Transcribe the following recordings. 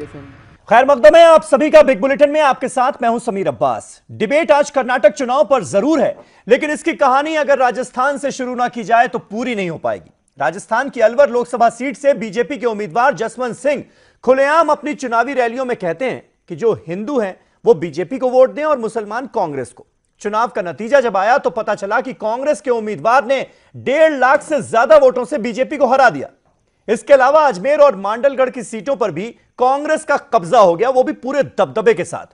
खैर मकदम है आप सभी का बिग बुलेटिन में। आपके साथ मैं हूं समीर अब्बास। डिबेट आज कर्नाटक चुनाव पर जरूर है, लेकिन इसकी कहानी अगर राजस्थान से शुरू ना की जाए तो पूरी नहीं हो पाएगी। राजस्थान की अलवर लोकसभा सीट से बीजेपी के उम्मीदवार जसवंत सिंह खुलेआम अपनी चुनावी रैलियों में कहते हैं कि जो हिंदू हैं वो बीजेपी को वोट दें और मुसलमान कांग्रेस को। चुनाव का नतीजा जब आया तो पता चला कि कांग्रेस के उम्मीदवार ने 1.5 लाख से ज्यादा वोटों से बीजेपी को हरा दिया। इसके अलावा अजमेर और मांडलगढ़ की सीटों पर भी कांग्रेस का कब्जा हो गया, वो भी पूरे दबदबे के साथ।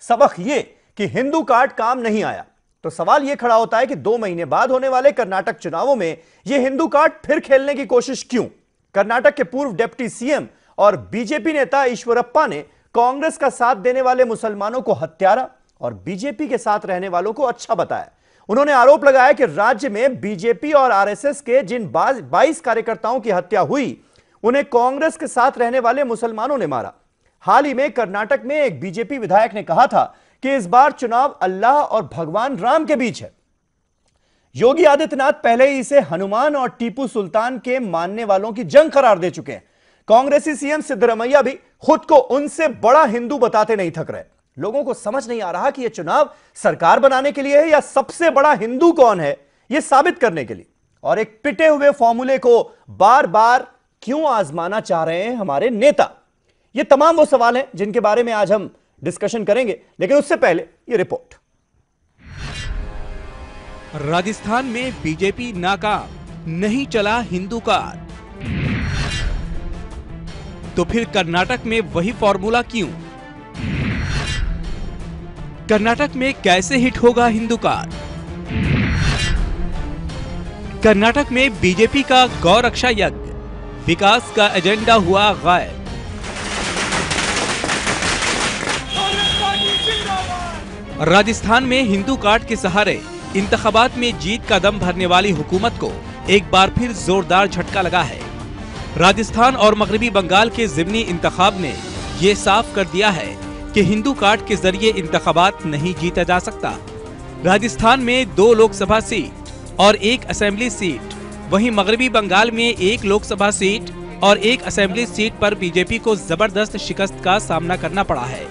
सबक यह कि हिंदू कार्ड काम नहीं आया। तो सवाल यह खड़ा होता है कि 2 महीने बाद होने वाले कर्नाटक चुनावों में यह हिंदू कार्ड फिर खेलने की कोशिश क्यों? कर्नाटक के पूर्व डिप्टी सीएम और बीजेपी नेता ईश्वरप्पा ने कांग्रेस का साथ देने वाले मुसलमानों को हत्यारा और बीजेपी के साथ रहने वालों को अच्छा बताया। उन्होंने आरोप लगाया कि राज्य में बीजेपी और आरएसएस के जिन 22 कार्यकर्ताओं की हत्या हुई उन्हें कांग्रेस के साथ रहने वाले मुसलमानों ने मारा। हाल ही में कर्नाटक में एक बीजेपी विधायक ने कहा था कि इस बार चुनाव अल्लाह और भगवान राम के बीच है। योगी आदित्यनाथ पहले ही इसे हनुमान और टीपू सुल्तान के मानने वालों की जंग करार दे चुके हैं। कांग्रेसी सीएम सिद्धरमैया भी खुद को उनसे बड़ा हिंदू बताते नहीं थक रहे। लोगों को समझ नहीं आ रहा कि यह चुनाव सरकार बनाने के लिए है या सबसे बड़ा हिंदू कौन है यह साबित करने के लिए। और एक पिटे हुए फॉर्मूले को बार बार क्यों आजमाना चाह रहे हैं हमारे नेता? ये तमाम वो सवाल हैं जिनके बारे में आज हम डिस्कशन करेंगे, लेकिन उससे पहले ये रिपोर्ट। राजस्थान में बीजेपी नाकाम, नहीं चला हिंदू कार्ड। तो फिर कर्नाटक में वही फॉर्मूला क्यों? कर्नाटक में कैसे हिट होगा हिंदू कार्ड? कर्नाटक में बीजेपी का गौ रक्षा यज्ञ, विकास का एजेंडा हुआ गायब। राजस्थान में हिंदू कार्ड के सहारे इंतखाबात में जीत का दम भरने वाली हुकूमत को एक बार फिर जोरदार झटका लगा है। राजस्थान और मगरबी बंगाल के ज़िमनी इंतखाब ने ये साफ कर दिया है कि हिंदू कार्ड के जरिए इंतखाबात नहीं जीता जा सकता। राजस्थान में 2 लोकसभा सीट और 1 असेंबली सीट, वहीं मगरबी बंगाल में 1 लोकसभा सीट और 1 असेंबली सीट पर बीजेपी को जबरदस्त शिकस्त का सामना करना पड़ा है।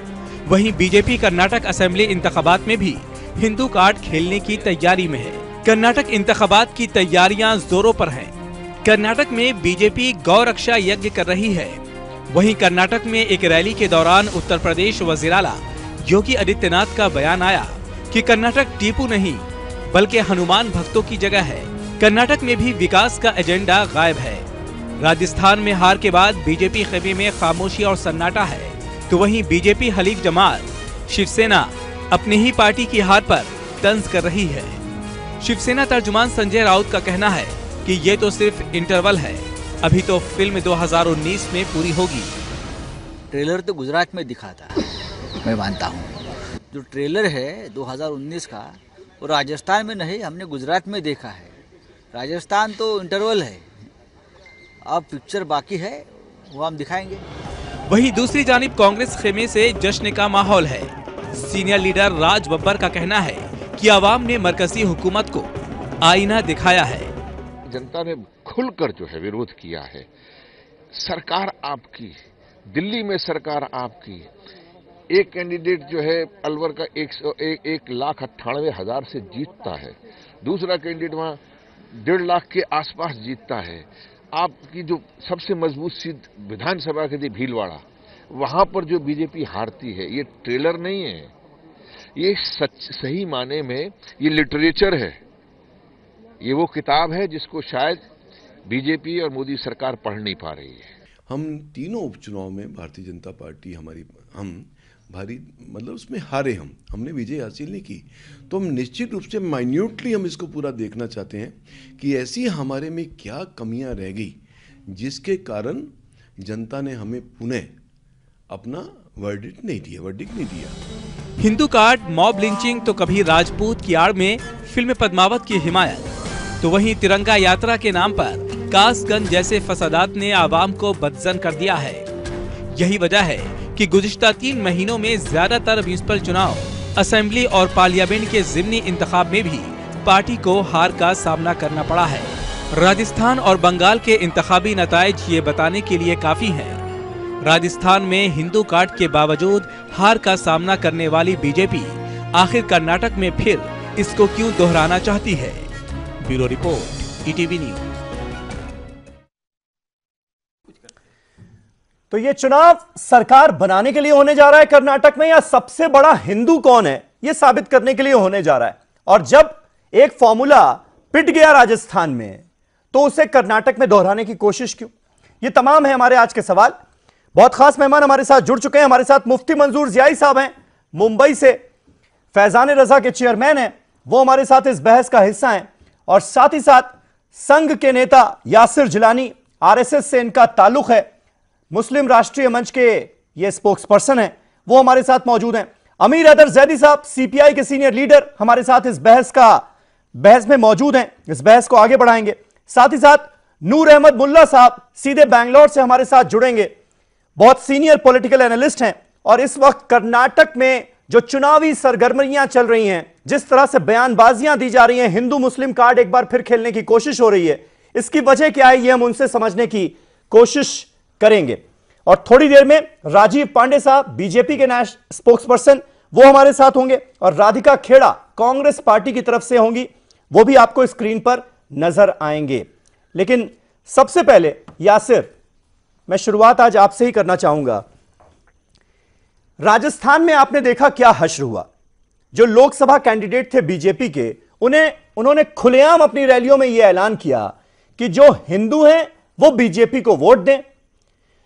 वहीं बीजेपी कर्नाटक असेंबली इंतखाबात में भी हिंदू कार्ड खेलने की तैयारी में है। कर्नाटक इंतखाबात की तैयारियां जोरों पर हैं। कर्नाटक में बीजेपी गौ रक्षा यज्ञ कर रही है। वहीं कर्नाटक में एक रैली के दौरान उत्तर प्रदेश वज़ीर आला योगी आदित्यनाथ का बयान आया कि कर्नाटक टीपू नहीं बल्कि हनुमान भक्तों की जगह है। कर्नाटक में भी विकास का एजेंडा गायब है। राजस्थान में हार के बाद बीजेपी खेमे में खामोशी और सन्नाटा है, तो वहीं बीजेपी हलीफ जमात शिवसेना अपनी ही पार्टी की हार पर तंज कर रही है। शिवसेना तर्जुमान संजय राउत का कहना है कि ये तो सिर्फ इंटरवल है, अभी तो फिल्म 2019 में पूरी होगी। ट्रेलर तो गुजरात में दिखा था, मैं मानता हूँ। जो ट्रेलर है 2019 का वो राजस्थान में नहीं, हमने गुजरात में देखा है। राजस्थान तो इंटरवल है, अब पिक्चर बाकी है, वो हम दिखाएंगे। वहीं दूसरी जानिब कांग्रेस खेमे से जश्न का माहौल है। सीनियर लीडर राज बब्बर का कहना है कि आवाम ने मरकजी हुकूमत को आईना दिखाया है। जनता ने खुलकर जो है विरोध किया है। सरकार आपकी, दिल्ली में सरकार आपकी। एक कैंडिडेट जो है अलवर का 1,98,000 से जीतता है, दूसरा कैंडिडेट वहाँ 1.5 लाख के आसपास जीतता है। आपकी जो सबसे मजबूत सीट विधानसभा के थी भीलवाड़ा, वहां पर जो बीजेपी हारती है, ये ट्रेलर नहीं है, ये सही माने में ये लिटरेचर है। ये वो किताब है जिसको शायद बीजेपी और मोदी सरकार पढ़ नहीं पा रही है। हम तीनों उपचुनाव में भारतीय जनता पार्टी हम भारी मतलब उसमें हारे, हमने विजय हासिल नहीं की। तो हम निश्चित रूप से माइन्यूटली हम इसको पूरा देखना चाहते हैं कि ऐसी हमारे में क्या कमियां रह गई जिसके कारण जनता ने हमें पुनः अपना वर्डिक्ट नहीं दिया। हिंदू कार्ड, मॉब लिंचिंग तो कभी राजपूत की आड़ में फिल्म पद्मावत की हिमायत, तो वहीं तिरंगा यात्रा के नाम पर कासगंज जैसे फसादात ने आवाम को बदजन कर दिया है। यही वजह है कि गुज़िश्ता 3 महीनों में ज्यादातर म्युनिसिपल चुनाव, असेंबली और पार्लियामेंट के ज़िमनी इंतखाब में भी पार्टी को हार का सामना करना पड़ा है। राजस्थान और बंगाल के इंतखाबी नताइज ये बताने के लिए काफी हैं राजस्थान में हिंदू कार्ड के बावजूद हार का सामना करने वाली बीजेपी आखिर कर्नाटक में फिर इसको क्यों दोहराना चाहती है? Bureau report, ETV news. तो ये चुनाव सरकार बनाने के लिए होने जा रहा है कर्नाटक में, या सबसे बड़ा हिंदू कौन है यह साबित करने के लिए होने जा रहा है? और जब एक फॉर्मूला पिट गया राजस्थान में तो उसे कर्नाटक में दोहराने की कोशिश क्यों? ये तमाम है हमारे आज के सवाल। बहुत खास मेहमान हमारे साथ जुड़ चुके हैं। हमारे साथ मुफ्ती मंजूर जियाई साहब हैं, मुंबई से फैजान रजा के चेयरमैन हैं, वो हमारे साथ इस बहस का हिस्सा हैं। और साथ ही साथ संघ के नेता यासिर जिलानी, आरएसएस से इनका ताल्लुक है, मुस्लिम राष्ट्रीय मंच के ये स्पोक्स पर्सन हैं, वो हमारे साथ मौजूद हैं। अमीर हैदर जैदी साहब, सीपीआई के सीनियर लीडर, हमारे साथ इस बहस में मौजूद हैं, इस बहस को आगे बढ़ाएंगे। साथ ही साथ नूर अहमद मुल्ला साहब सीधे बैंगलोर से हमारे साथ जुड़ेंगे, बहुत सीनियर पॉलिटिकल एनालिस्ट हैं। और इस वक्त कर्नाटक में जो चुनावी सरगर्मियां चल रही हैं, जिस तरह से बयानबाजियां दी जा रही हैं, हिंदू मुस्लिम कार्ड एक बार फिर खेलने की कोशिश हो रही है, इसकी वजह क्या है, यह हम उनसे समझने की कोशिश करेंगे। और थोड़ी देर में राजीव पांडे साहब, बीजेपी के स्पोक्स पर्सन, वो हमारे साथ होंगे। और राधिका खेड़ा कांग्रेस पार्टी की तरफ से होंगी, वो भी आपको स्क्रीन पर नजर आएंगे। लेकिन सबसे पहले यासिर, मैं शुरुआत आज आपसे ही करना चाहूंगा। राजस्थान में आपने देखा क्या हश्र हुआ। जो लोकसभा कैंडिडेट थे बीजेपी के, उन्होंने खुलेआम अपनी रैलियों में यह ऐलान किया कि जो हिंदू हैं वो बीजेपी को वोट दें,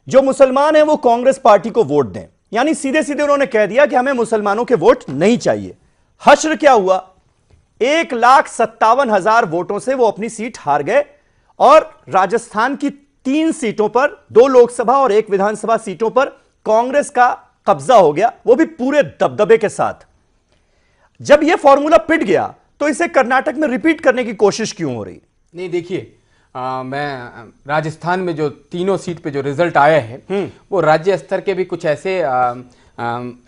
जो मुसलमान हैं वो कांग्रेस पार्टी को वोट दें। यानी सीधे सीधे उन्होंने कह दिया कि हमें मुसलमानों के वोट नहीं चाहिए। हश्र क्या हुआ? 1,57,000 वोटों से वो अपनी सीट हार गए और राजस्थान की 3 सीटों पर, 2 लोकसभा और 1 विधानसभा सीटों पर कांग्रेस का कब्जा हो गया, वो भी पूरे दबदबे के साथ। जब यह फॉर्मूला पिट गया तो इसे कर्नाटक में रिपीट करने की कोशिश क्यों हो रही? नहीं, देखिए, मैं राजस्थान में जो तीनों सीट पे जो रिजल्ट आया है वो राज्य स्तर के भी कुछ ऐसे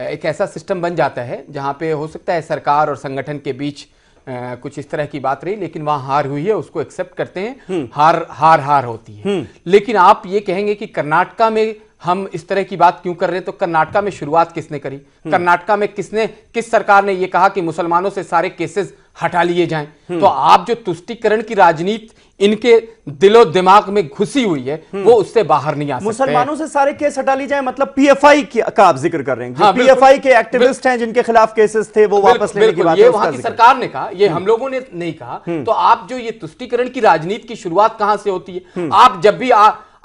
एक ऐसा सिस्टम बन जाता है जहां पे हो सकता है सरकार और संगठन के बीच कुछ इस तरह की बात रही, लेकिन वहां हार हुई है, उसको एक्सेप्ट करते हैं। हार होती है। लेकिन आप ये कहेंगे कि कर्नाटका में हम इस तरह की बात क्यों कर रहे हैं, तो कर्नाटका में शुरुआत किसने करी? कर्नाटका में किस सरकार ने यह कहा कि मुसलमानों से सारे केसेस हटा लिए जाएं? तो आप जो तुष्टीकरण की राजनीति इनके दिलो दिमाग में घुसी हुई है, वो उससे बाहर नहीं आ सकते। मुसलमानों से सारे केस हटा लिए जाए मतलब पीएफआई का आप जिक्र कर रहे हैं? हाँ, पीएफआई के एक्टिविस्ट हैं जिनके खिलाफ केसेस थे, वो वापस लेने की बात ये वहां की सरकार ने कहा, ये हम लोगों ने नहीं कहा। तो आप जो ये तुष्टीकरण की राजनीति की शुरुआत कहां से होती है? आप जब भी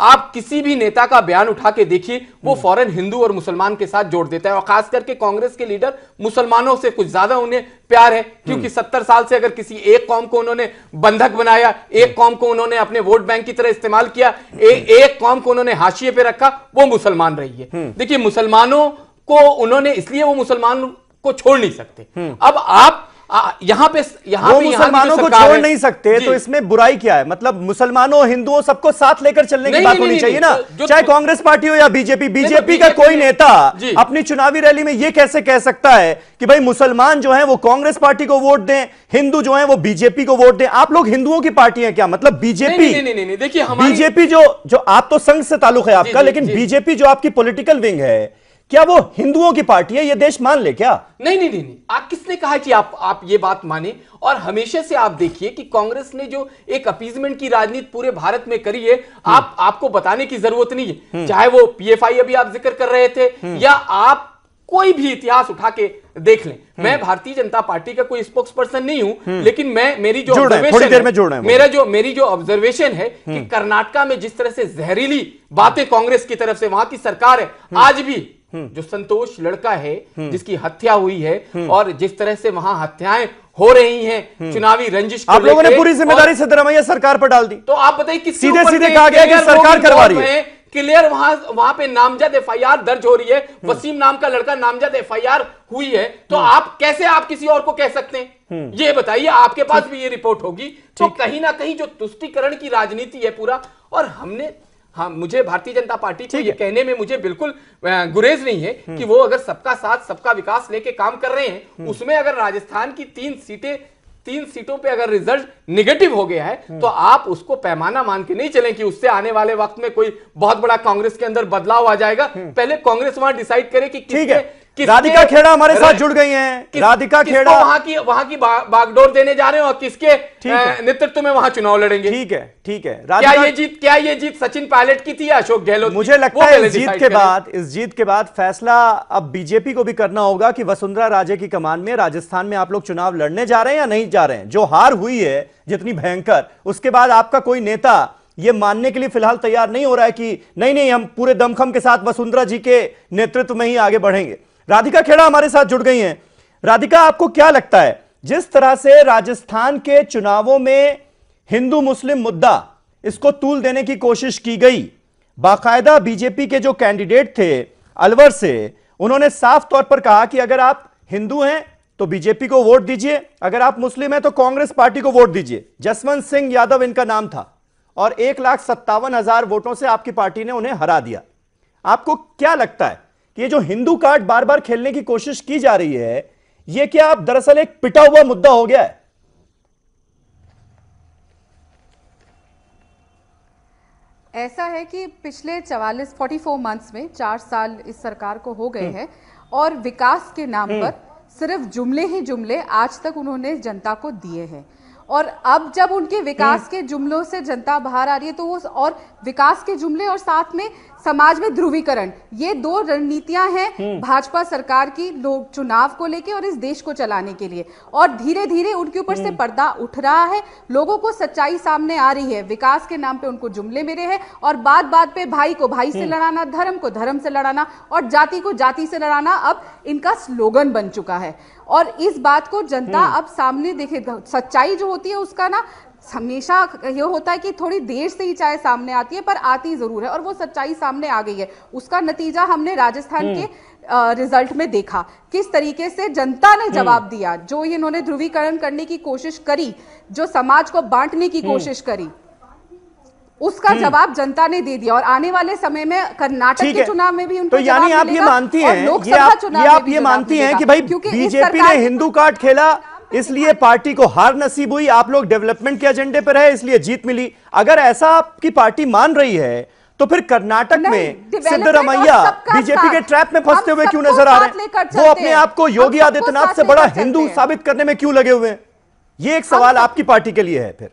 आप किसी भी नेता का बयान उठा के देखिए, वो फौरन हिंदू और मुसलमान के साथ जोड़ देता है। और खास करके कांग्रेस के लीडर मुसलमानों से कुछ ज्यादा उन्हें प्यार है, क्योंकि 70 साल से अगर किसी एक कौम को उन्होंने बंधक बनाया, एक कौम को उन्होंने अपने वोट बैंक की तरह इस्तेमाल किया, एक कौम को उन्होंने हाशिए पे रखा, वो मुसलमान रही है। देखिए, मुसलमानों को उन्होंने, इसलिए वो मुसलमान को छोड़ नहीं सकते। अब आप यहाँ पे मुसलमानों को छोड़ नहीं सकते, तो इसमें बुराई क्या है? मतलब मुसलमानों हिंदुओं सबको साथ लेकर चलने की बात होनी चाहिए ना, चाहे कांग्रेस पार्टी हो या बीजेपी का कोई नेता अपनी चुनावी रैली में यह कैसे कह सकता है कि भाई मुसलमान जो हैं वो कांग्रेस पार्टी को वोट दें, हिंदू जो हैं वो बीजेपी को वोट दें? आप लोग हिंदुओं की पार्टी हैं क्या? मतलब बीजेपी जो आप तो संघ से ताल्लुक है आपका, लेकिन बीजेपी जो आपकी पॉलिटिकल विंग है, क्या वो हिंदुओं की पार्टी है? ये देश मान ले क्या? नहीं। आप किसने कहा कि आप ये बात माने? और हमेशा से आप देखिए कि कांग्रेस ने जो एक अपीजमेंट की राजनीति पूरे भारत में करी है, आपको बताने की जरूरत नहीं है। चाहे वो पीएफआई अभी आप जिक्र कर रहे थे, या आप कोई भी इतिहास उठा के देख लें। मैं भारतीय जनता पार्टी का कोई स्पोक्स पर्सन नहीं हूं, लेकिन मेरी जो ऑब्जर्वेशन है कि कर्नाटका में जिस तरह से जहरीली बातें कांग्रेस की तरफ से वहां की सरकार है, आज भी जो संतोष लड़का है जिसकी हत्या हुई है, और जिस तरह से वहां हत्याएं हो रही हैं चुनावी रंजिश को, आप लोगों ने पूरी जिम्मेदारी सिद्धरामैया सरकार पर डाल दी। तो आप बताइए, किस सीधे कहा गया कि सरकार करवा रही है? क्लियर वहां पे नामजद एफआईआर दर्ज हो रही है, वसीम नाम का लड़का नामजद एफआईआर हुई है, तो आप किसी और को कह सकते हैं? ये बताइए, आपके पास भी ये रिपोर्ट होगी। तो कहीं ना कहीं जो तुष्टीकरण की राजनीति है पूरा, और मुझे भारतीय जनता पार्टी को ये कहने में मुझे बिल्कुल गुरेज नहीं है कि वो अगर सबका साथ सबका विकास लेके काम कर रहे हैं, उसमें अगर राजस्थान की 3 3 सीटों पे अगर रिजल्ट नेगेटिव हो गया है तो आप उसको पैमाना मान के नहीं चलें कि उससे आने वाले वक्त में कोई बहुत बड़ा कांग्रेस के अंदर बदलाव आ जाएगा। पहले कांग्रेस वहां डिसाइड करे कि ठीक है। राधिका खेड़ा हमारे साथ जुड़ गई हैं। राधिका खेड़ा वहां की बागडोर देने जा रहे हैं और किसके नेतृत्व में वहां चुनाव लड़ेंगे। ठीक है, ठीक है। क्या ये जीत सचिन पायलट की थी या अशोक गहलोत? मुझे लगता है इस जीत के बाद फैसला अब बीजेपी को भी करना होगा कि वसुंधरा राजे की कमान में राजस्थान में आप लोग चुनाव लड़ने जा रहे हैं या नहीं जा रहे हैं। जो हार हुई है जितनी भयंकर, उसके बाद आपका कोई नेता ये मानने के लिए फिलहाल तैयार नहीं हो रहा है कि नहीं हम पूरे दमखम के साथ वसुंधरा जी के नेतृत्व में ही आगे बढ़ेंगे। राधिका खेड़ा हमारे साथ जुड़ गई हैं। राधिका, आपको क्या लगता है, जिस तरह से राजस्थान के चुनावों में हिंदू मुस्लिम मुद्दा इसको तूल देने की कोशिश की गई, बाकायदा बीजेपी के जो कैंडिडेट थे अलवर से, उन्होंने साफ तौर पर कहा कि अगर आप हिंदू हैं तो बीजेपी को वोट दीजिए, अगर आप मुस्लिम हैं तो कांग्रेस पार्टी को वोट दीजिए। जसवंत सिंह यादव इनका नाम था और 1,57,000 वोटों से आपकी पार्टी ने उन्हें हरा दिया। आपको क्या लगता है कि ये जो हिंदू कार्ड बार बार खेलने की कोशिश की जा रही है, ये क्या अब दरअसल एक पिटा हुआ मुद्दा हो गया है? ऐसा है कि पिछले 44 मंथ्स में 4 साल इस सरकार को हो गए हैं और विकास के नाम पर सिर्फ जुमले ही जुमले आज तक उन्होंने जनता को दिए हैं। और अब जब उनके विकास के जुमलों से जनता बाहर आ रही है तो वो और विकास के जुमले और साथ में समाज में ध्रुवीकरण, ये 2 रणनीतियां हैं भाजपा सरकार की लोग चुनाव को लेके और इस देश को चलाने के लिए। और धीरे धीरे उनके ऊपर से पर्दा उठ रहा है, लोगों को सच्चाई सामने आ रही है। विकास के नाम पे उनको जुमले मिले हैं और बात बात पे भाई को भाई से लड़ाना, धर्म को धर्म से लड़ाना और जाति को जाति से लड़ाना अब इनका स्लोगन बन चुका है। और इस बात को जनता अब सामने देखे। सच्चाई जो होती है उसका ना हमेशा ये होता है कि थोड़ी देर से ही चाहे सामने आती है पर आती जरूर है, और वो सच्चाई सामने आ गई है। उसका नतीजा हमने राजस्थान के रिजल्ट में देखा, किस तरीके से जनता ने जवाब दिया। जो इन्होंने ध्रुवीकरण करने की कोशिश करी, जो समाज को बांटने की कोशिश करी, उसका जवाब जनता ने दे दिया। और आने वाले समय में कर्नाटक के चुनाव में भी उनको तो यानी आप ये मानती हैं, आप ये मानती हैं कि भाई बीजेपी ने हिंदू कार्ड खेला इसलिए पार्टी को हार नसीब हुई, आप लोग डेवलपमेंट के एजेंडे पर रहे इसलिए जीत मिली। अगर ऐसा आपकी पार्टी मान रही है तो फिर कर्नाटक में सिद्धरामैया बीजेपी के ट्रैप में फंसते हुए क्यों नजर आ रहे हैं? वो अपने आप को योगी आदित्यनाथ से बड़ा हिंदू साबित करने में क्यों लगे हुए हैं? ये एक सवाल आपकी पार्टी के लिए है। फिर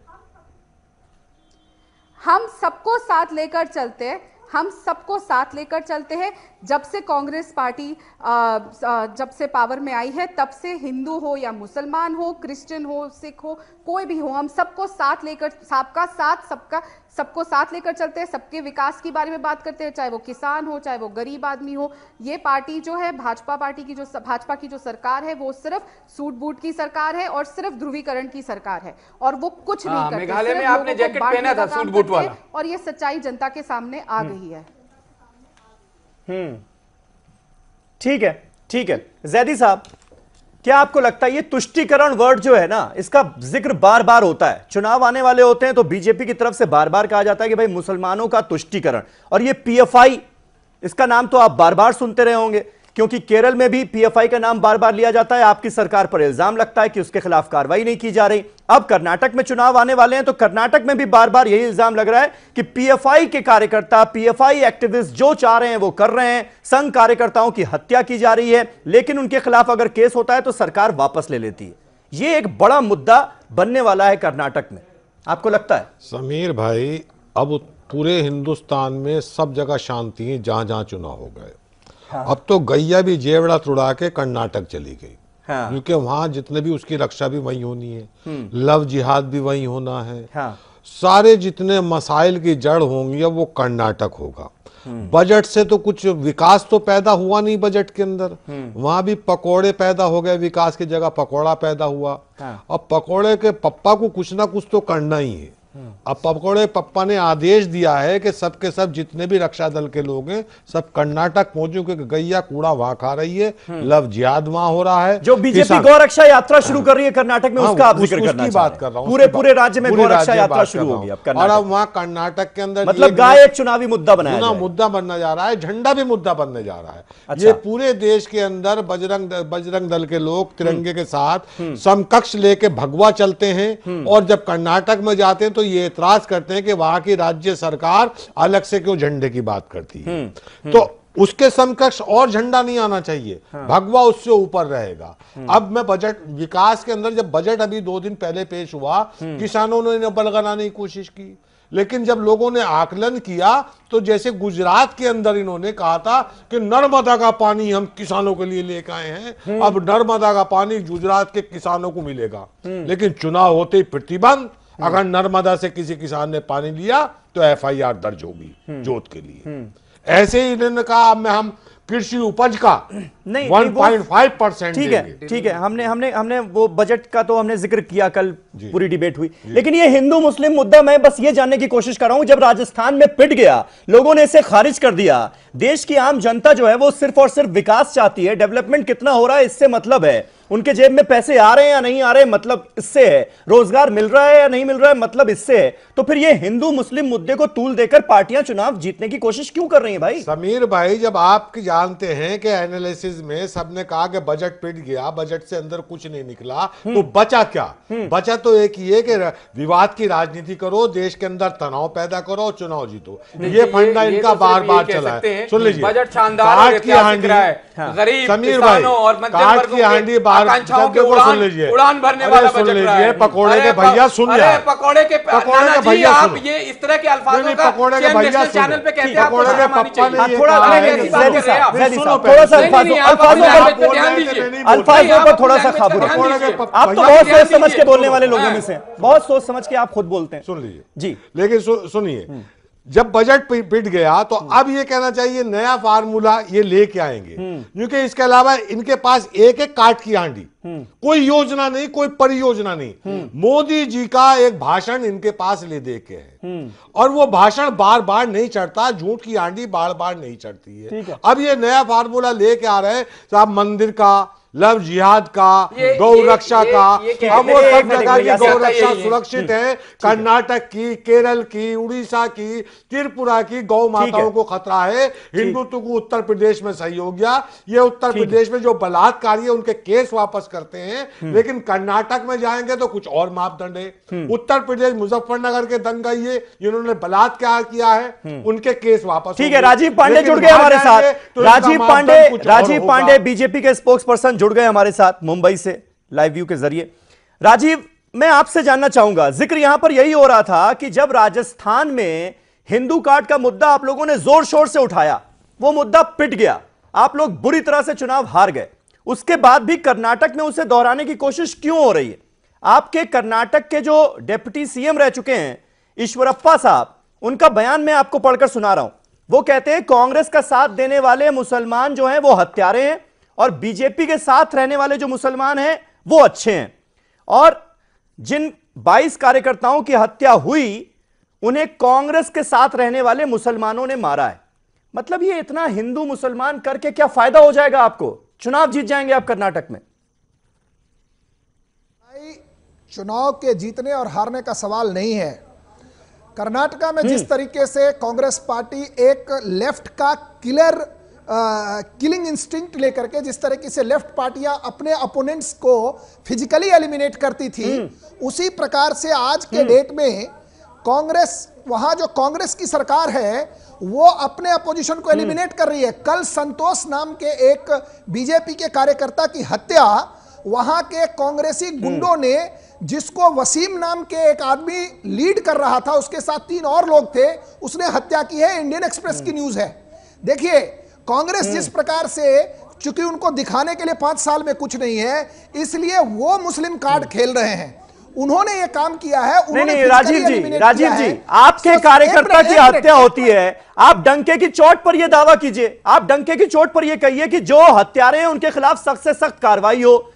हम सबको साथ लेकर चलते हैं, हम सबको साथ लेकर चलते हैं। जब से कांग्रेस पार्टी जब से पावर में आई है तब से हिंदू हो या मुसलमान हो, क्रिश्चियन हो, सिख हो, कोई भी हो, हम सबको साथ लेकर, सबको साथ लेकर चलते हैं। सबके विकास के बारे में बात करते हैं, चाहे वो किसान हो, चाहे वो गरीब आदमी हो। ये पार्टी जो है भाजपा की जो सरकार है वो सिर्फ सूट बूट की सरकार है और सिर्फ ध्रुवीकरण की सरकार है और वो कुछ नहीं करती। मेघालय में आपने जैकेट पहना था सूट बूट वाला, और ये सच्चाई जनता के सामने आ गई है। ठीक है, ठीक है। जैदी साहब, क्या आपको लगता है ये तुष्टीकरण वर्ड जो है ना, इसका जिक्र बार बार होता है, चुनाव आने वाले होते हैं तो बीजेपी की तरफ से बार बार कहा जाता है कि भाई मुसलमानों का तुष्टीकरण, और ये पीएफआई, इसका नाम तो आप बार बार सुनते रहे होंगे क्योंकि केरल में भी पीएफआई का नाम बार बार लिया जाता है। आपकी सरकार पर इल्जाम लगता है कि उसके खिलाफ कार्रवाई नहीं की जा रही। अब कर्नाटक में चुनाव आने वाले हैं तो कर्नाटक में भी बार बार यही इल्जाम लग रहा है कि पीएफआई के कार्यकर्ता, पीएफआई एक्टिविस्ट जो चाह रहे हैं वो कर रहे हैं, संघ कार्यकर्ताओं की हत्या की जा रही है, लेकिन उनके खिलाफ अगर केस होता है तो सरकार वापस ले लेती है। ये एक बड़ा मुद्दा बनने वाला है कर्नाटक में, आपको लगता है? समीर भाई, अब पूरे हिंदुस्तान में सब जगह शांति है जहां जहां चुनाव हो गए। हाँ। अब तो गैया भी जेवड़ा तुड़ा के कर्नाटक चली गई। हाँ। क्योंकि वहां जितने भी उसकी रक्षा भी वहीं होनी है, लव जिहाद भी वहीं होना है। हाँ। सारे जितने मसाइल की जड़ होंगी अब वो कर्नाटक होगा। बजट से तो कुछ विकास तो पैदा हुआ नहीं बजट के अंदर, वहां भी पकोड़े पैदा हो गए, विकास की जगह पकोड़ा पैदा हुआ। हाँ। अब पकोड़े के पप्पा को कुछ ना कुछ तो करना ही है। अब पकोड़े पप्पा ने आदेश दिया है कि सब के सब जितने भी रक्षा दल के लोग हैं सब कर्नाटक पहुंचे, क्योंकि गैया कूड़ा वहां खा रही है, लव जिहाद वहां हो रहा है। जो बीजेपी गौ रक्षा यात्रा शुरू कर रही है कर्नाटक में, उसका आप जिक्र करना बात कर रहा हूँ। पूरे राज्य में गौ रक्षा यात्रा शुरू होगी अब, और अब वहां कर्नाटक के अंदर मतलब गाय एक चुनावी मुद्दा बनाया, मुद्दा बनने जा रहा है, झंडा भी मुद्दा बनने जा रहा है। ये पूरे देश के अंदर बजरंग दल के लोग तिरंगे के साथ समकक्ष लेके भगवा चलते हैं, और जब कर्नाटक में जाते हैं तो ये एतराज करते हैं कि वहां की राज्य सरकार अलग से क्यों झंडे की बात करती है। तो उसके समकक्ष और झंडा नहीं आना चाहिए, भगवा उससे ऊपर रहेगा। अब मैं बजट विकास के अंदर, जब बजट अभी 2 दिन पहले पेश हुआ, किसानों ने इन्हें बलगनाने की कोशिश की, लेकिन जब लोगों ने आकलन किया तो जैसे गुजरात के अंदर इन्होंने कहा था कि नर्मदा का पानी हम किसानों के लिए लेकर आए हैं, अब नर्मदा का पानी गुजरात के किसानों को मिलेगा, लेकिन चुनाव होते ही प्रतिबंध, अगर नर्मदा से किसी किसान ने पानी लिया तो FIR दर्ज होगी जोत के लिए। ऐसे ही इन्होंने कहा अब हम कृषि उपज का नहीं 1.5% ठीक है। हमने वो बजट का तो हमने जिक्र किया, कल पूरी डिबेट हुई, लेकिन ये हिंदू मुस्लिम मुद्दा मैं बस ये जानने की कोशिश कर रहा हूं, जब राजस्थान में पिट गया, लोगों ने इसे खारिज कर दिया, देश की आम जनता जो है वो सिर्फ और सिर्फ विकास चाहती है, डेवलपमेंट कितना हो रहा है इससे मतलब है, उनके जेब में पैसे आ रहे हैं या नहीं आ रहे हैं मतलब इससे है, रोजगार मिल रहा है या नहीं मिल रहा है मतलब इससे है। तो फिर ये हिंदू मुस्लिम मुद्दे को तूल देकर पार्टियां चुनाव जीतने की कोशिश क्यों कर रही हैं भाई? समीर भाई, जब आप जानते हैं कि एनालिसिस में सबने कहा कि बजट पिट गया, बजट से अंदर कुछ नहीं निकला, तो बचा क्या? बचा तो एक ही है कि विवाद की राजनीति करो, देश के अंदर तनाव पैदा करो, चुनाव जीतो। ये फंडा इनका बार बार चला है। सुन लीजिए, बजट शानदार काट की हांडी, गरीब समीर भाई, और काट की हांडी सुन लीजिए, उड़ान भरने वाला बजट रहा है। पकोड़े के भैया सुन रहे, पकोड़े के भैया आप ये इस तरह के अल्फाजों का पकोड़े के भैया चैनल पे कहते हैं, पकोड़े के पप्पा ने अल्फाजों पर थोड़ा सा काबू रखिए। आप तो बहुत सोच समझ के बोलने वाले लोगों में से, बहुत सोच समझ के आप खुद बोलते हैं। सुन लीजिए जी, लेकिन सुनिए, जब बजट पिट गया तो अब ये कहना चाहिए नया फार्मूला ये लेके आएंगे, क्योंकि इसके अलावा इनके पास एक काट की हांडी, कोई योजना नहीं, कोई परियोजना नहीं। मोदी जी का एक भाषण इनके पास ले दे के है, और वो भाषण बार बार नहीं चढ़ता, झूठ की हांडी बार बार नहीं चढ़ती है। अब ये नया फार्मूला लेके आ रहे हैं साहब, मंदिर का, लव जिहाद का, गौ रक्षा का। अब वो सब जगह की गौ रक्षा सुरक्षित है, कर्नाटक की, केरल की, उड़ीसा की, त्रिपुरा की गौ माताओं को खतरा है। हिंदुत्व को उत्तर प्रदेश में सही हो गया, ये उत्तर प्रदेश में जो बलात्कारी है उनके केस वापस करते हैं, लेकिन कर्नाटक में जाएंगे तो कुछ और मापदंड है। उत्तर प्रदेश मुजफ्फरनगर के दंगइये जिन्होंने बलात्कार किया है उनके केस वापस। ठीक है, राजीव पांडे जुड़ गए हमारे साथ। राजीव पांडे बीजेपी के स्पोक्स पर्सन जुड़ गए हमारे साथ मुंबई से लाइव व्यू के जरिए। राजीव, मैं आपसे जानना चाहूंगा, जिक्र यहां पर यही हो रहा था कि जब राजस्थान में हिंदू कार्ड का मुद्दा आप लोगों ने जोर शोर से उठाया, वो मुद्दा पिट गया, आप लोग बुरी तरह से चुनाव हार गए, उसके बाद भी कर्नाटक में उसे दोहराने की कोशिश क्यों हो रही है? आपके कर्नाटक के जो डिप्टी सीएम रह चुके हैं ईश्वरप्पा साहब, उनका बयान मैं आपको पढ़कर सुना रहा हूं। वो कहते हैं कांग्रेस का साथ देने वाले मुसलमान जो हैं वो हत्यारे हैं, और बीजेपी के साथ रहने वाले जो मुसलमान हैं वो अच्छे हैं, और जिन 22 कार्यकर्ताओं की हत्या हुई उन्हें कांग्रेस के साथ रहने वाले मुसलमानों ने मारा है। मतलब ये इतना हिंदू मुसलमान करके क्या फायदा हो जाएगा आपको? चुनाव जीत जाएंगे आप कर्नाटक में? चुनाव के जीतने और हारने का सवाल नहीं है। कर्नाटका में जिस तरीके से कांग्रेस पार्टी एक लेफ्ट का किलिंग इंस्टिंक्ट लेकर के जिस तरीके से लेफ्ट पार्टियां अपने अपोनेंट्स को फिजिकली एलिमिनेट करती थी, उसी प्रकार से आज के डेट में कांग्रेस, वहां जो कांग्रेस की सरकार है वो अपने अपोजिशन को एलिमिनेट कर रही है। कल संतोष नाम के एक बीजेपी के कार्यकर्ता की हत्या वहां के कांग्रेसी गुंडों ने, जिसको वसीम नाम के एक आदमी लीड कर रहा था, उसके साथ 3 और लोग थे, उसने हत्या की है। इंडियन एक्सप्रेस की न्यूज है। देखिए कांग्रेस जिस प्रकार से, चूंकि उनको दिखाने के लिए 5 साल में कुछ नहीं है, इसलिए वो मुस्लिम कार्ड खेल रहे हैं। उन्होंने ये काम किया है। नहीं, राजीव जी, आपके कार्यकर्ता की हत्या होती है, आप डंके की चोट पर यह दावा कीजिए, आप डंके की चोट पर यह कहिए कि जो हत्यारे हैं उनके खिलाफ सख्त से सख्त कार्रवाई हो।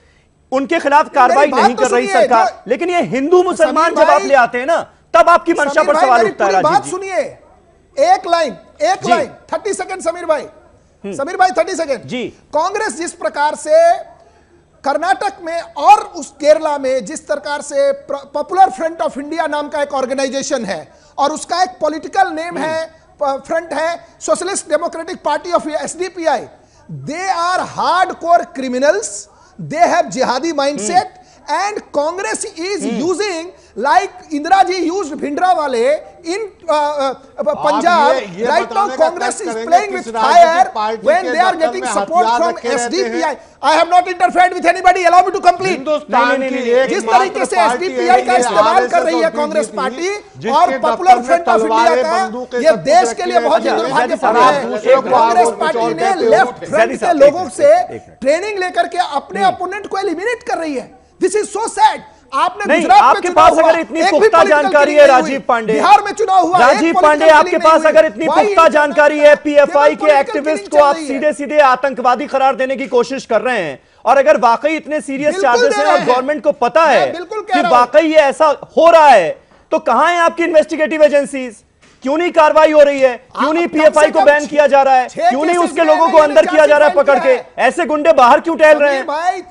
उनके खिलाफ कार्रवाई नहीं कर रही सरकार, लेकिन ये हिंदू मुसलमान जब आप ले आते हैं ना, तब आपकी मंशा पर सवाल उठता है। बात सुनिए, एक लाइन 30 सेकंड समीर भाई, 30 सेकंड जी। कांग्रेस जिस प्रकार से कर्नाटक में और उस केरला में जिस प्रकार से पॉपुलर फ्रंट ऑफ इंडिया नाम का एक ऑर्गेनाइजेशन है और उसका एक पॉलिटिकल नेम है, फ्रंट है socialist democratic party of SDPI, they are hardcore criminals, they have जिहादी mindset and Congress is using like Indira ji used Bhindranwale in Punjab. Right now Congress is playing with fire when they are getting support from SDPI. I have not interfered with anybody. Allow me to complete. जिस तरीके से SDPI का इस्तेमाल कर रही है Congress party और popular front of India का, ये देश के लिए बहुत दुर्भाग्यपूर्ण है। कांग्रेस पार्टी ने लेफ्ट फ्रंट के लोगों से ट्रेनिंग लेकर के अपने अपोनेंट को एलिमिनेट कर रही है। This is so sad. आपने गुजरात में आपके पास अगर इतनी पुख्ता जानकारी है राजीव पांडे, बिहार में चुनाव हुआ, राजीव पांडे आपके पास अगर इतनी पुख्ता जानकारी है, पीएफआई के एक्टिविस्ट को आप सीधे सीधे आतंकवादी करार देने की कोशिश कर रहे हैं, और अगर वाकई इतने सीरियस चार्जेस हैं और गवर्नमेंट को पता है कि वाकई ये ऐसा हो रहा है, तो कहां है आपकी इन्वेस्टिगेटिव एजेंसीज? क्यों नहीं कार्रवाई हो रही है? क्यों नहीं पीएफआई को बैन किया जा रहा है? क्यों नहीं उसके लोगों को अंदर किया जा रहा है पकड़ के? ऐसे गुंडे बाहर क्यों टहल रहे हैं? भाई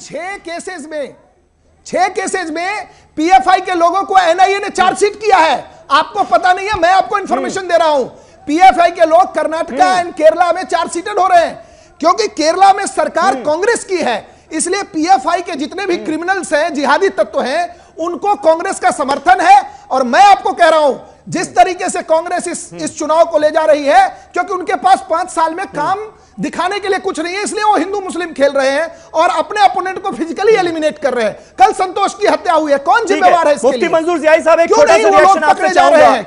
6 केसेस में पीएफआई के लोगों को एनआईए ने चार्जशीट किया है। आपको पता नहीं है, मैं आपको इंफॉर्मेशन दे रहा हूं। पीएफआई के लोग कर्नाटका एंड केरला में चार्जशीटेड हो रहे हैं क्योंकि केरला में सरकार कांग्रेस की है, इसलिए पीएफआई के जितने भी क्रिमिनल्स हैं, जिहादी तत्व हैं, उनको कांग्रेस का समर्थन है। और मैं आपको कह रहा हूं, जिस तरीके से कांग्रेस इस चुनाव को ले जा रही है, क्योंकि उनके पास 5 साल में काम दिखाने के लिए कुछ नहीं है, इसलिए वो हिंदू मुस्लिम खेल रहे हैं और अपने अपोनेंट को फिजिकली एलिमिनेट कर रहे हैं। कल संतोष की हत्या हुई है, कौन जिम्मेवार है इसके लिए? मुफ्ती मंजूर जियाई साहब, एक छोटा सा रिएक्शन आपसे चाहूंगा,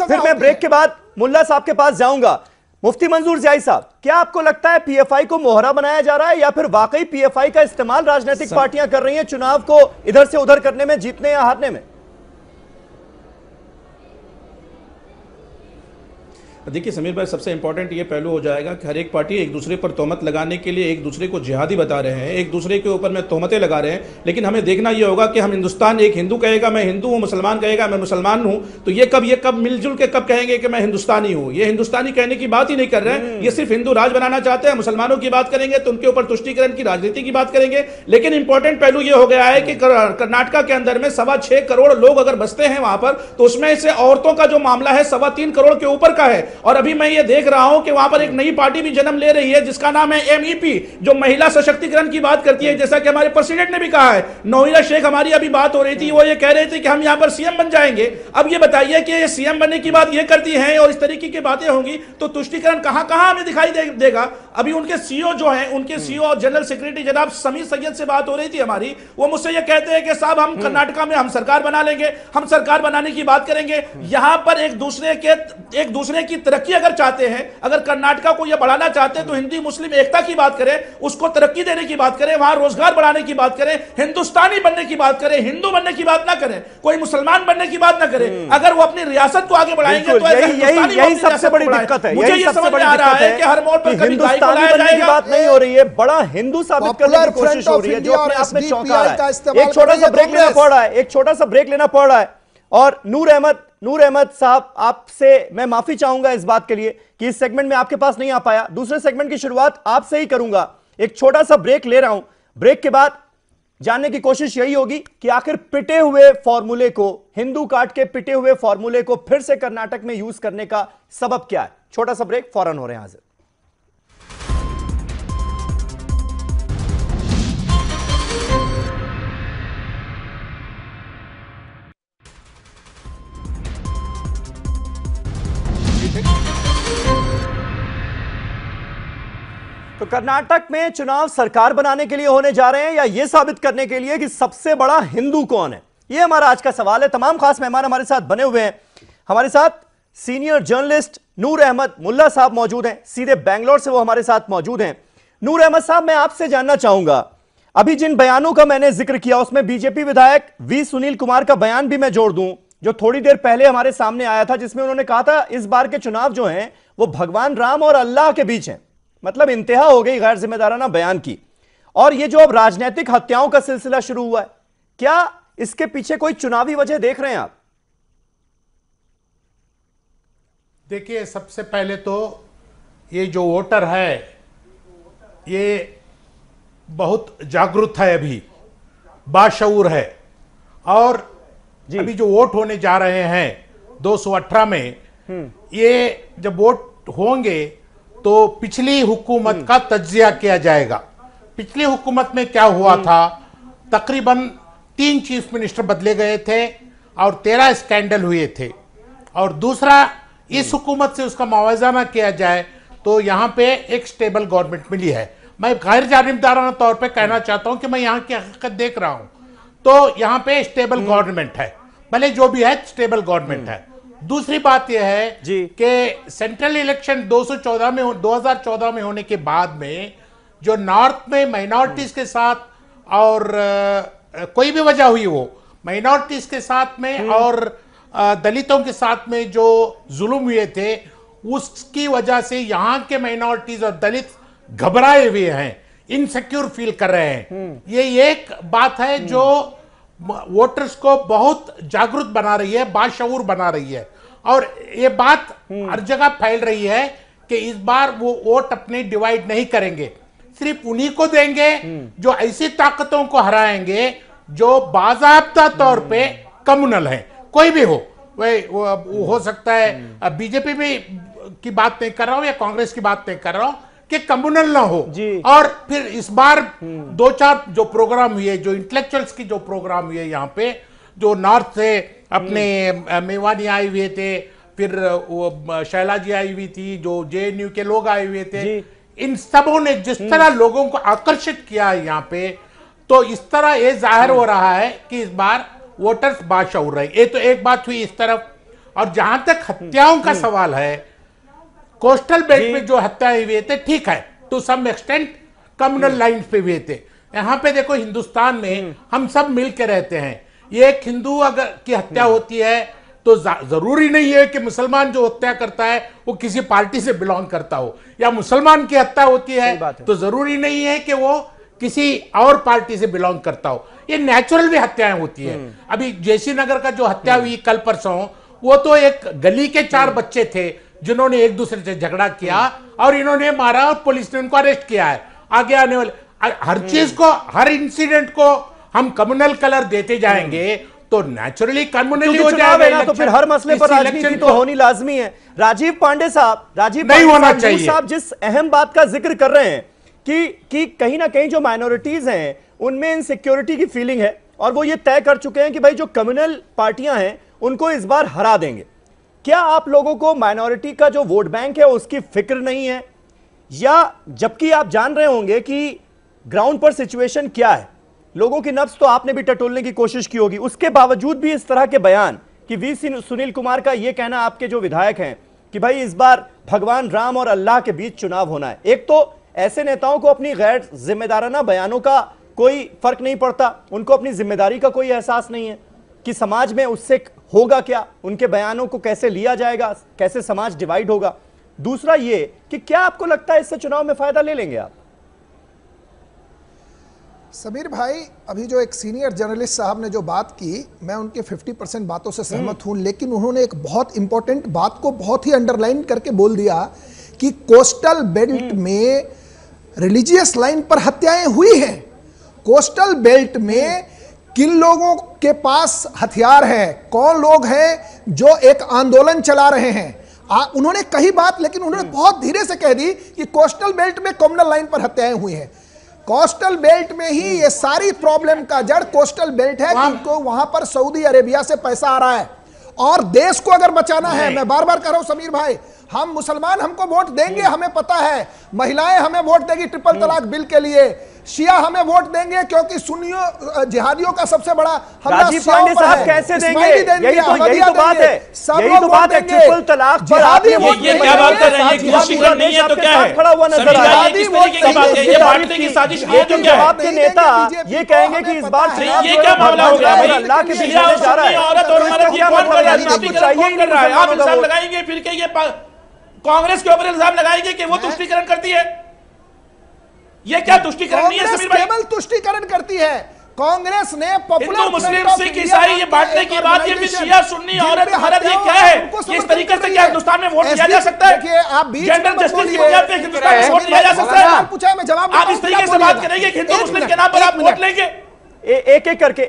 फिर मैं ब्रेक के बाद मुल्ला साहब के पास जाऊंगा। मुफ्ती मंजूर जियाई साहब, क्या आपको लगता है पीएफआई को मोहरा बनाया जा रहा है, या फिर वाकई पीएफआई का इस्तेमाल राजनीतिक पार्टियां कर रही हैं चुनाव को इधर से उधर करने में, जीतने या हारने में? देखिए समीर भाई, सबसे इंपॉर्टेंट ये पहलू हो जाएगा कि हर एक पार्टी एक दूसरे पर तोहमत लगाने के लिए एक दूसरे को जिहादी बता रहे हैं, एक दूसरे के ऊपर में तोहमतें लगा रहे हैं। लेकिन हमें देखना ये होगा कि हम हिंदुस्तान, एक हिंदू कहेगा मैं हिंदू हूँ, मुसलमान कहेगा मैं मुसलमान हूँ, तो ये कब मिलजुल के कब कहेंगे कि मैं हिंदुस्तानी हूँ? ये हिंदुस्तानी कहने की बात ही नहीं कर रहे हैं, ये सिर्फ हिंदू राज बनाना चाहते हैं। मुसलमानों की बात करेंगे तो उनके ऊपर तुष्टीकरण की राजनीति की बात करेंगे। लेकिन इंपॉर्टेंट पहलू ये हो गया है कि कर्नाटका के अंदर में 6.25 करोड़ लोग अगर बसते हैं वहां पर, तो उसमें से औरतों का जो मामला है 3.25 करोड़ के ऊपर का है। और अभी मैं ये देख रहा हूं कि वहां पर एक नई पार्टी भी जन्म ले रही है जिसका नाम है एमईपी, जो महिला सशक्तिकरण की बात करती है। जैसा कि हमारे प्रेसिडेंट ने भी कहा है, नौहिरा शेख हमारी अभी बात हो रही थी, वो ये कह रहे थे कि हम यहां पर सीएम बन जाएंगे। अब ये बताइए कि ये सीएम बनने की बात ये करती हैं और इस तरीके की बातें होंगी, तो तुष्टीकरण कहां कहां हमें दिखाई देगा? अभी उनके सीईओ जो हैं, उनके सीईओ और जनरल सेक्रेटरी जनाब समीर सैयद से बात हो रही थी हमारी, वो मुझसे ये कहते हैं कि साहब हम कर्नाटका में हम सरकार बना लेंगे, हम सरकार बनाने की बात करेंगे। यहां पर एक दूसरे की तरक्की अगर चाहते हैं, अगर कर्नाटका को यह बढ़ाना चाहते हैं, तो हिंदू मुस्लिम एकता की बात करें, उसको तरक्की देने की बात करें, वहां रोजगार बढ़ाने की बात करें, हिंदुस्तानी बनने की बात करें, हिंदू बनने की बात ना करें, कोई मुसलमान बनने की बात ना करें। अगर वो अपनी रियासत को आगे बढ़ाएंगे तो यही सबसे बड़ी दिक्कत है। मुझे ये समझ में आ रहा है कि हर मोड़ पर कभी गाय को लाया जाएगा, बात नहीं हो रही है, बड़ा हिंदू साबित करने की कोशिश हो रही है, जो अपने आप में चौंका रहा है। एक छोटा सा ब्रेक लेना पड़ रहा है, और नूर अहमद साहब, आपसे मैं माफी चाहूंगा इस बात के लिए कि इस सेगमेंट में आपके पास नहीं आ पाया। दूसरे सेगमेंट की शुरुआत आपसे ही करूंगा। एक छोटा सा ब्रेक ले रहा हूं, ब्रेक के बाद जानने की कोशिश यही होगी कि आखिर पिटे हुए फॉर्मूले को, हिंदू कार्ड के पिटे हुए फॉर्मूले को फिर से कर्नाटक में यूज करने का सबब क्या है। छोटा सा ब्रेक, फौरन हो रहे हैं हाजिर। तो कर्नाटक में चुनाव सरकार बनाने के लिए होने जा रहे हैं, या यह साबित करने के लिए कि सबसे बड़ा हिंदू कौन है? यह हमारा आज का सवाल है। तमाम खास मेहमान हमारे साथ बने हुए हैं। हमारे साथ सीनियर जर्नलिस्ट नूर अहमद मुल्ला साहब मौजूद हैं, सीधे बेंगलोर से वो हमारे साथ मौजूद हैं। नूर अहमद साहब, मैं आपसे जानना चाहूंगा, अभी जिन बयानों का मैंने जिक्र किया उसमें बीजेपी विधायक वी सुनील कुमार का बयान भी मैं जोड़ दूं, जो थोड़ी देर पहले हमारे सामने आया था, जिसमें उन्होंने कहा था इस बार के चुनाव जो हैं वो भगवान राम और अल्लाह के बीच हैं। मतलब इंतहा हो गई गैर जिम्मेदाराना बयान की। और ये जो अब राजनीतिक हत्याओं का सिलसिला शुरू हुआ है, क्या इसके पीछे कोई चुनावी वजह देख रहे हैं आप? देखिए, सबसे पहले तो ये जो वोटर है ये बहुत जागरूक है, अभी बाशऊर है, और अभी जो वोट होने जा रहे हैं 218 में, ये जब वोट होंगे तो पिछली हुकूमत का तज्जिया किया जाएगा। पिछली हुकूमत में क्या हुआ था, तकरीबन 3 चीफ मिनिस्टर बदले गए थे और 13 स्कैंडल हुए थे। और दूसरा, इस हुकूमत से उसका मुआवजा किया जाए तो यहाँ पे एक स्टेबल गवर्नमेंट मिली है। मैं गैर जानिबदाराना तौर पे कहना चाहता हूँ कि मैं यहाँ की हकीकत देख रहा हूँ, तो यहाँ पे स्टेबल गवर्नमेंट है, भले जो भी है स्टेबल गवर्नमेंट है। दूसरी बात यह है कि सेंट्रल इलेक्शन 2014 में होने के बाद में जो नॉर्थ में माइनॉरिटीज के साथ और कोई भी वजह हुई वो माइनॉरिटीज के साथ में और दलितों के साथ में जो जुल्म हुए थे, उसकी वजह से यहाँ के माइनॉरिटीज और दलित घबराए हुए हैं, इनसिक्योर फील कर रहे हैं। ये एक बात है जो वोटर्स को बहुत जागरूक बना रही है, बाशऊर बना रही है, और ये बात हर जगह फैल रही है कि इस बार वो वोट अपने डिवाइड नहीं करेंगे, सिर्फ उन्हीं को देंगे जो ऐसी ताकतों को हराएंगे जो बाज़ाब्ता तौर पे कम्युनल है। कोई भी हो, वो हो सकता है बीजेपी में की बात नहीं कर रहा हूं या कांग्रेस की बात नहीं कर रहा हूं, कि कम्युनल ना हो। और फिर इस बार 2-4 जो प्रोग्राम हुए, जो इंटेलेक्चुअल्स की जो प्रोग्राम हुए यहाँ पे, जो नॉर्थ से अपने मेवानी आए हुए थे, फिर वो शैला जी आई हुई थी, जो जेएनयू के लोग आए हुए थे, इन सबों ने जिस तरह लोगों को आकर्षित किया है यहाँ पे, तो इस तरह ये जाहिर हो रहा है कि इस बार वोटर्स बाशऊर रहे। ये तो एक बात हुई इस तरफ। और जहां तक हत्याओं का सवाल है, कोस्टल बेल्ट में जो हत्याएं हुए थे, ठीक है, to some extent communal lines पे हुए थे। यहाँ पे देखो, हिंदुस्तान में हम सब मिल के रहते हैं। ये एक हिंदू अगर की हत्या होती है तो जरूरी नहीं है कि मुसलमान जो हत्या करता है वो किसी पार्टी से बिलोंग करता हो, या मुसलमान की हत्या होती है तो जरूरी नहीं है कि वो किसी और पार्टी से बिलोंग करता हो। ये नेचुरल भी हत्याएं होती है। अभी जेसी नगर का जो हत्या हुई कल परसों, वो तो एक गली के 4 बच्चे थे जिन्होंने एक दूसरे से झगड़ा किया और इन्होंने मारा और पुलिस ने उनको अरेस्ट किया है। आगे आने वाले हर चीज को, हर इंसिडेंट को हम कम्युनल कलर देते जाएंगे तो नेचुरली कम्युनली हो जाएगा। तो फिर हर मसले पर राजनीति तो होनी लाजमी है। राजीव पांडे साहब, नहीं होना चाहिए। साहब जिस अहम बात का जिक्र कर रहे हैं कि कहीं ना कहीं जो माइनॉरिटीज हैं उनमें इनसिक्योरिटी की फीलिंग है, और वो ये तय कर चुके हैं कि भाई जो कम्युनल पार्टियां हैं उनको इस बार हरा देंगे। क्या आप लोगों को माइनॉरिटी का जो वोट बैंक है उसकी फिक्र नहीं है, या जबकि आप जान रहे होंगे कि ग्राउंड पर सिचुएशन क्या है, लोगों की नब्ज तो आपने भी टटोलने की कोशिश की होगी, उसके बावजूद भी इस तरह के बयान कि वी सुनील कुमार का यह कहना, आपके जो विधायक हैं, कि भाई इस बार भगवान राम और अल्लाह के बीच चुनाव होना है। एक तो ऐसे नेताओं को अपनी गैर जिम्मेदाराना बयानों का कोई फर्क नहीं पड़ता, उनको अपनी जिम्मेदारी का कोई एहसास नहीं है कि समाज में उससे होगा क्या, उनके बयानों को कैसे लिया जाएगा, कैसे समाज डिवाइड होगा। दूसरा ये कि क्या आपको लगता है इससे चुनाव में फायदा ले लेंगे आप? समीर भाई, अभी जो एक सीनियर जर्नलिस्ट साहब ने जो बात की, मैं उनके 50% बातों से सहमत हूं, लेकिन उन्होंने एक बहुत इंपॉर्टेंट बात को बहुत ही अंडरलाइन करके बोल दिया कि कोस्टल बेल्ट में रिलीजियस लाइन पर हत्याएं हुई हैं। कोस्टल बेल्ट में किन लोगों के पास हथियार है, कौन लोग हैं जो एक आंदोलन चला रहे हैं। उन्होंने कही बात, लेकिन उन्होंने बहुत धीरे से कह दी कि कोस्टल बेल्ट में कम्युनल लाइन पर हत्याएं हुई हैं। कोस्टल बेल्ट में ही ये सारी प्रॉब्लम का जड़ कोस्टल बेल्ट है, क्योंकि वहां पर सऊदी अरेबिया से पैसा आ रहा है। और देश को अगर बचाना है, मैं बार बार कह रहा हूं समीर भाई, हम मुसलमान हमको वोट देंगे, हमें पता है, महिलाएं हमें वोट देगी ट्रिपल तलाक बिल के लिए, शिया हमें वोट देंगे क्योंकि सुन्नियों जिहादियों का सबसे बड़ा हमला राजीव पांडे साहब कैसे देंगे? यही तो बात है, यही तो बात है। ट्रिपल तलाक पर आपने वोट ये क्या बात कर रहे हैं? तुष्टिकरण नहीं है तो क्या है? खड़ा हुआ नजर आ रहा है। किस तरीके की बात है? ये बांटने की साजिश है तो क्या है? आपके नेता ये कहेंगे कि इस बार ये क्या मामला हो गया भाई? अल्लाह के बीच में जा रहा है। औरत और मर्द ये कौन कर रहा है? तुष्टिकरण कौन कर रहा है? आप इल्जाम लगाएंगे फिर के ये कांग्रेस के ऊपर इल्जाम लगाएंगे कि वो तुष्टिकरण करती है। ये क्या तुष्टिकरण नहीं है समीर भाई? केवल तुष्टिकरण करती है, कांग्रेस ने हिंदू मुस्लिम सिख ईसाई ये बांटने की बात, ये भी शिया सुन्नी औरत मर्द, ये क्या है? इस तरीके से क्या हिंदुस्तान में वोट दिया जा सकता है? आप जेंडर जस्टिस की बुनियाद पे हिंदुस्तान में वोट दिया जा सकता है? पूछा मैं जवाब, आप इस तरीके से बात करेंगे हिंदू मुस्लिम के नाम पर आप वोट लेंगे? एक एक करके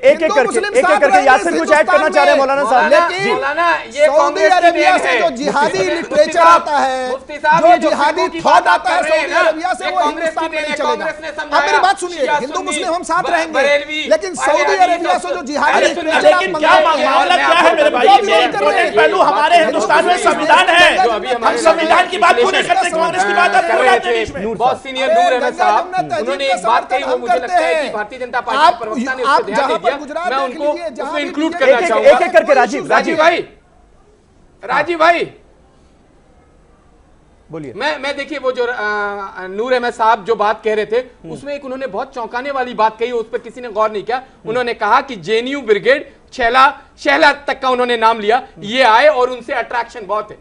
यासिर कुछ ऐड करना चाह रहे हैं मौलाना साहब। मौलाना, ये सऊदी अरेबिया से जो जिहादी लिटरेचर आता है, जो जिहादी थॉट आता है सऊदी अरेबिया से, वो हिंदुस्तान में नहीं चलेगा। आप मेरी बात सुनिए, हिंदू मुस्लिम हम साथ रहेंगे, लेकिन सऊदी अरेबिया से जो जिहादी लिटरेचर लेकिन क्या मामला क्या है मेरे भाई? ये इम्पोर्टेंट पहलू हमारे हिंदुस्तान में संविधान है, हम संविधान की बात पूरी करते हैं, कांग्रेस की बात आप बोल रहे हैं। बहुत सीनियर नूर अहमद साहब, उन्होंने एक बात कही, वो मुझे लगता है कि भारतीय जनता पार्टी आप जहां पर गुजरात मैं देख लीजिए, उनको जहां इंक्लूड करना चाहूंगा। एक एक करके राजीव भाई बोलिए। मैं देखिए वो जो नूर अहमद साहब जो बात कह रहे थे, उसमें एक उन्होंने बहुत चौंकाने वाली बात कही, उस पर किसी ने गौर नहीं किया। उन्होंने कहा कि जेएनयू ब्रिगेड शहला तक का उन्होंने नाम लिया, ये आए और उनसे अट्रैक्शन बहुत है।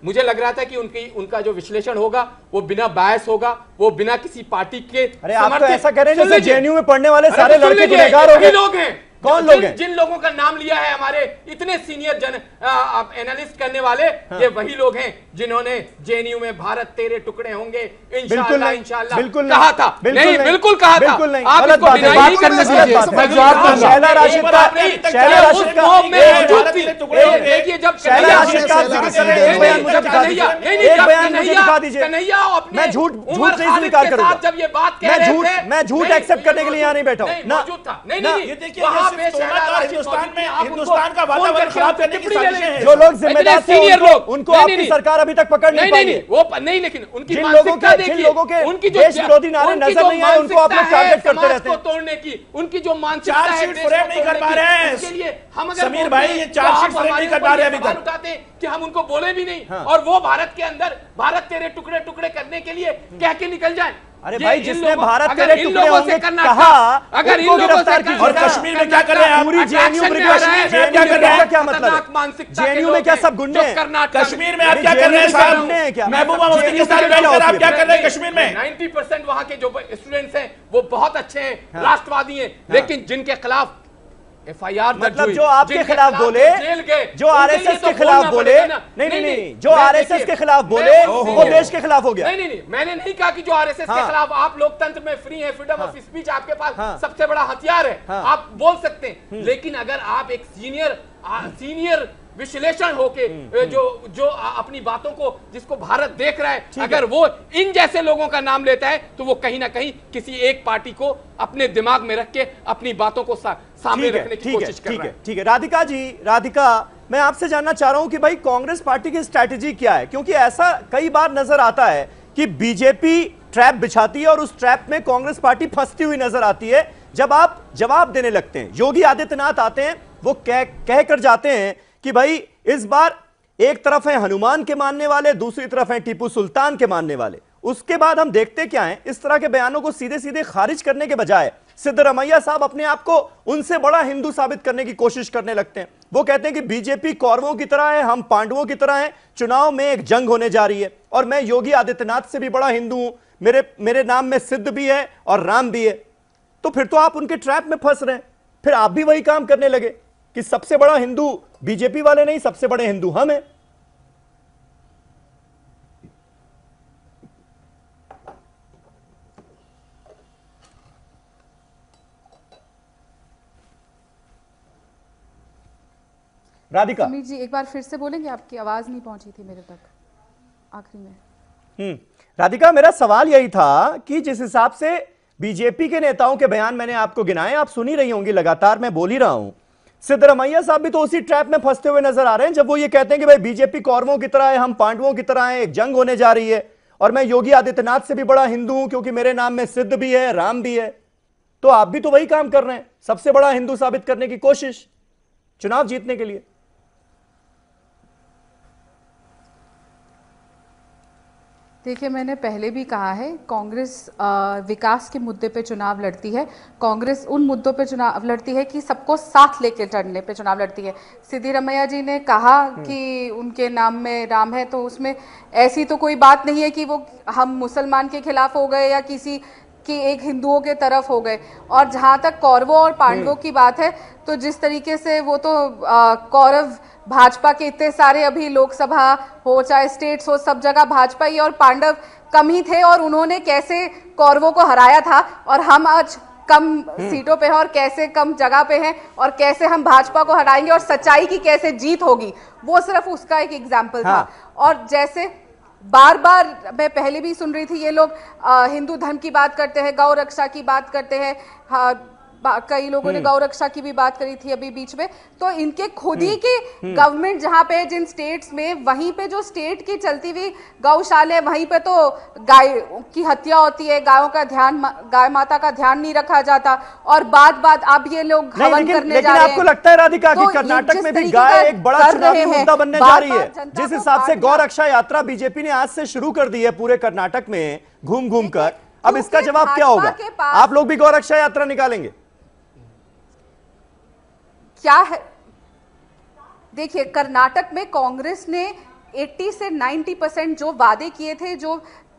मुझे लग रहा था कि उनका जो विश्लेषण होगा वो बिना बायस होगा, वो बिना किसी पार्टी के। अरे आप तो ऐसा कह रहे हैं जैसे जेएनयू में पढ़ने वाले सारे लड़के गुनहगार हो गए। लोग हैं कौन लोग हैं? जिन लोगों का नाम लिया है हमारे इतने सीनियर एनालिस्ट करने वाले, ये वही लोग हैं जिन्होंने जेएनयू में भारत तेरे टुकड़े होंगे इंशाअल्लाह इंशाअल्लाह कहा था। नहीं, बिल्कुल कहा था। आप इसको डिनाई नहीं कर सकते। शहला राशिद का देखिए, जब मैं झूठ नहीं स्वीकार करूंगा, जब ये बात कह रहे थे, मैं झूठ एक्सेप्ट करने के लिए यहाँ नहीं बैठा हूँ ना। हिंदुस्तान का वातावरण खराब करने की साजिशें हैं। जो लोग जिम्मेदार थे उनको आपकी सरकार अभी तक पकड़ नहीं पाई। वो नहीं, लेकिन उनकी जिन लोगों के उनकी जो देश विरोधी नारे नजर नहीं आए, उनको आप लोग टारगेट करते रहते हैं। तोड़ने की उनकी जो मानसिकता है, चार्जशीट फ्रेम नहीं कर पा रहे हैं। इसके लिए हम अगर समीर भाई, ये चार्जशीट फ्रेम नहीं कर पा रहे अभी तक। उठाते कि हम उनको बोले भी नहीं, और वो भारत के अंदर भारत तेरे टुकड़े टुकड़े करने के लिए कह के निकल जाए। अरे भाई, जिसने भारत तेरे टुकड़े होंगे कहा, अगर उनको गिरफ्तार कीजिए। और कश्मीर में क्या कर रहे हैं? पूरी जेएनयू क्या कर रहे हैं? क्या मतलब जेएनयू में क्या सब गुंडे हैं? कश्मीर में आप क्या कर रहे हैं साहब? महबूबा मुफ्ती के साथ बैठकर आप क्या कर रहे हैं कश्मीर में? 90% वहां के जो स्टूडेंट्स हैं वो बहुत अच्छे हैं, राष्ट्रवादी हैं, लेकिन जिनके खिलाफ FIR मतलब जो आपके खिलाफ बोले, जो आरएसएस के खिलाफ बोले, नहीं, जो आरएसएस के खिलाफ बोले वो देश के खिलाफ हो गया। नहीं, मैंने नहीं कहा कि जो आरएसएस के खिलाफ। आप लोकतंत्र में फ्री है, फ्रीडम ऑफ स्पीच आपके पास सबसे बड़ा हथियार है, आप बोल सकते हैं। लेकिन अगर आप एक सीनियर विश्लेषण होके जो अपनी बातों को, जिसको भारत देख रहा है, अगर वो इन जैसे लोगों का नाम लेता है, तो वो कहीं ना कहीं किसी एक पार्टी को अपने दिमाग में रख के अपनी बातों को सामने रखने की कोशिश कर रहा है। ठीक है राधिका जी, मैं आपसे जानना चाह रहा हूं कि भाई कांग्रेस पार्टी की स्ट्रैटेजी क्या है? क्योंकि ऐसा कई बार नजर आता है कि बीजेपी ट्रैप बिछाती है और उस ट्रैप में कांग्रेस पार्टी फंसती हुई नजर आती है। जब आप जवाब देने लगते हैं, योगी आदित्यनाथ आते हैं, वो कह कर जाते हैं कि भाई इस बार एक तरफ है हनुमान के मानने वाले, दूसरी तरफ है टीपू सुल्तान के मानने वाले। उसके बाद हम देखते क्या हैं, इस तरह के बयानों को सीधे सीधे खारिज करने के बजाय सिद्धरमैया साहब अपने आप को उनसे बड़ा हिंदू साबित करने की कोशिश करने लगते हैं। वो कहते हैं कि बीजेपी कौरवों की तरह है, हम पांडवों की तरह हैं, चुनाव में एक जंग होने जा रही है और मैं योगी आदित्यनाथ से भी बड़ा हिंदू हूं, मेरे नाम में सिद्ध भी है और राम भी है। तो फिर तो आप उनके ट्रैप में फंस रहे हैं। फिर आप भी वही काम करने लगे कि सबसे बड़ा हिंदू बीजेपी वाले नहीं, सबसे बड़े हिंदू हम हैं। राधिका समीर जी, एक बार फिर से बोलेंगे? आपकी आवाज नहीं पहुंची थी मेरे तक आखिरी में। राधिका, मेरा सवाल यही था कि जिस हिसाब से बीजेपी के नेताओं के बयान मैंने आपको गिनाए, आप सुनी रही होंगी, लगातार मैं बोल ही रहा हूं। सिद्धरमैया साहब भी तो उसी ट्रैप में फंसते हुए नजर आ रहे हैं जब वो ये कहते हैं कि भाई बीजेपी कौरवों की तरह है, हम पांडवों की तरह है, एक जंग होने जा रही है और मैं योगी आदित्यनाथ से भी बड़ा हिंदू हूं क्योंकि मेरे नाम में सिद्ध भी है, राम भी है। तो आप भी तो वही काम कर रहे हैं, सबसे बड़ा हिंदू साबित करने की कोशिश चुनाव जीतने के लिए। देखिए, मैंने पहले भी कहा है, कांग्रेस विकास के मुद्दे पे चुनाव लड़ती है। कांग्रेस उन मुद्दों पे चुनाव लड़ती है कि सबको साथ लेके चढ़ने पे चुनाव लड़ती है। सिद्धरमैया जी ने कहा कि उनके नाम में राम है, तो उसमें ऐसी तो कोई बात नहीं है कि वो हम मुसलमान के खिलाफ हो गए या कि एक हिंदुओं के तरफ हो गए। और जहां तक कौरवों और पांडवों की बात है, तो जिस तरीके से वो तो कौरव भाजपा के इतने सारे, अभी लोकसभा हो चाहे स्टेट्स हो, सब जगह भाजपा ही, और पांडव कम ही थे, और उन्होंने कैसे कौरवों को हराया था, और हम आज कम सीटों पे हैं और कैसे कम जगह पे हैं, और कैसे हम भाजपा को हराएंगे और सच्चाई की कैसे जीत होगी, वो सिर्फ उसका एक एग्जाम्पल था। और जैसे बार बार मैं पहले भी सुन रही थी, ये लोग हिंदू धर्म की बात करते हैं, गौ रक्षा की बात करते हैं, कई लोगों ने गौ रक्षा की भी बात करी थी अभी बीच में। तो इनके खुद ही की गवर्नमेंट जहां पे जिन स्टेट्स में, वहीं पे जो स्टेट की चलती हुई गौशाले, वहीं पे तो गाय की हत्या होती है, गायों का ध्यान, गाय माता का ध्यान नहीं रखा जाता, और बात अब ये लोग हवन करने जा रहे हैं। आपको लगता है राधिका कि कर्नाटक में भी गाय एक बड़ा चुनावी मुद्दा बनने जा रही है? जिस हिसाब से गौ रक्षा यात्रा बीजेपी ने आज से शुरू कर दी है पूरे कर्नाटक में घूम घूम कर, अब इसका जवाब क्या होगा? आप लोग भी गौ रक्षा यात्रा निकालेंगे? क्या है, देखिए कर्नाटक में कांग्रेस ने 80 से 90% जो वादे किए थे, जो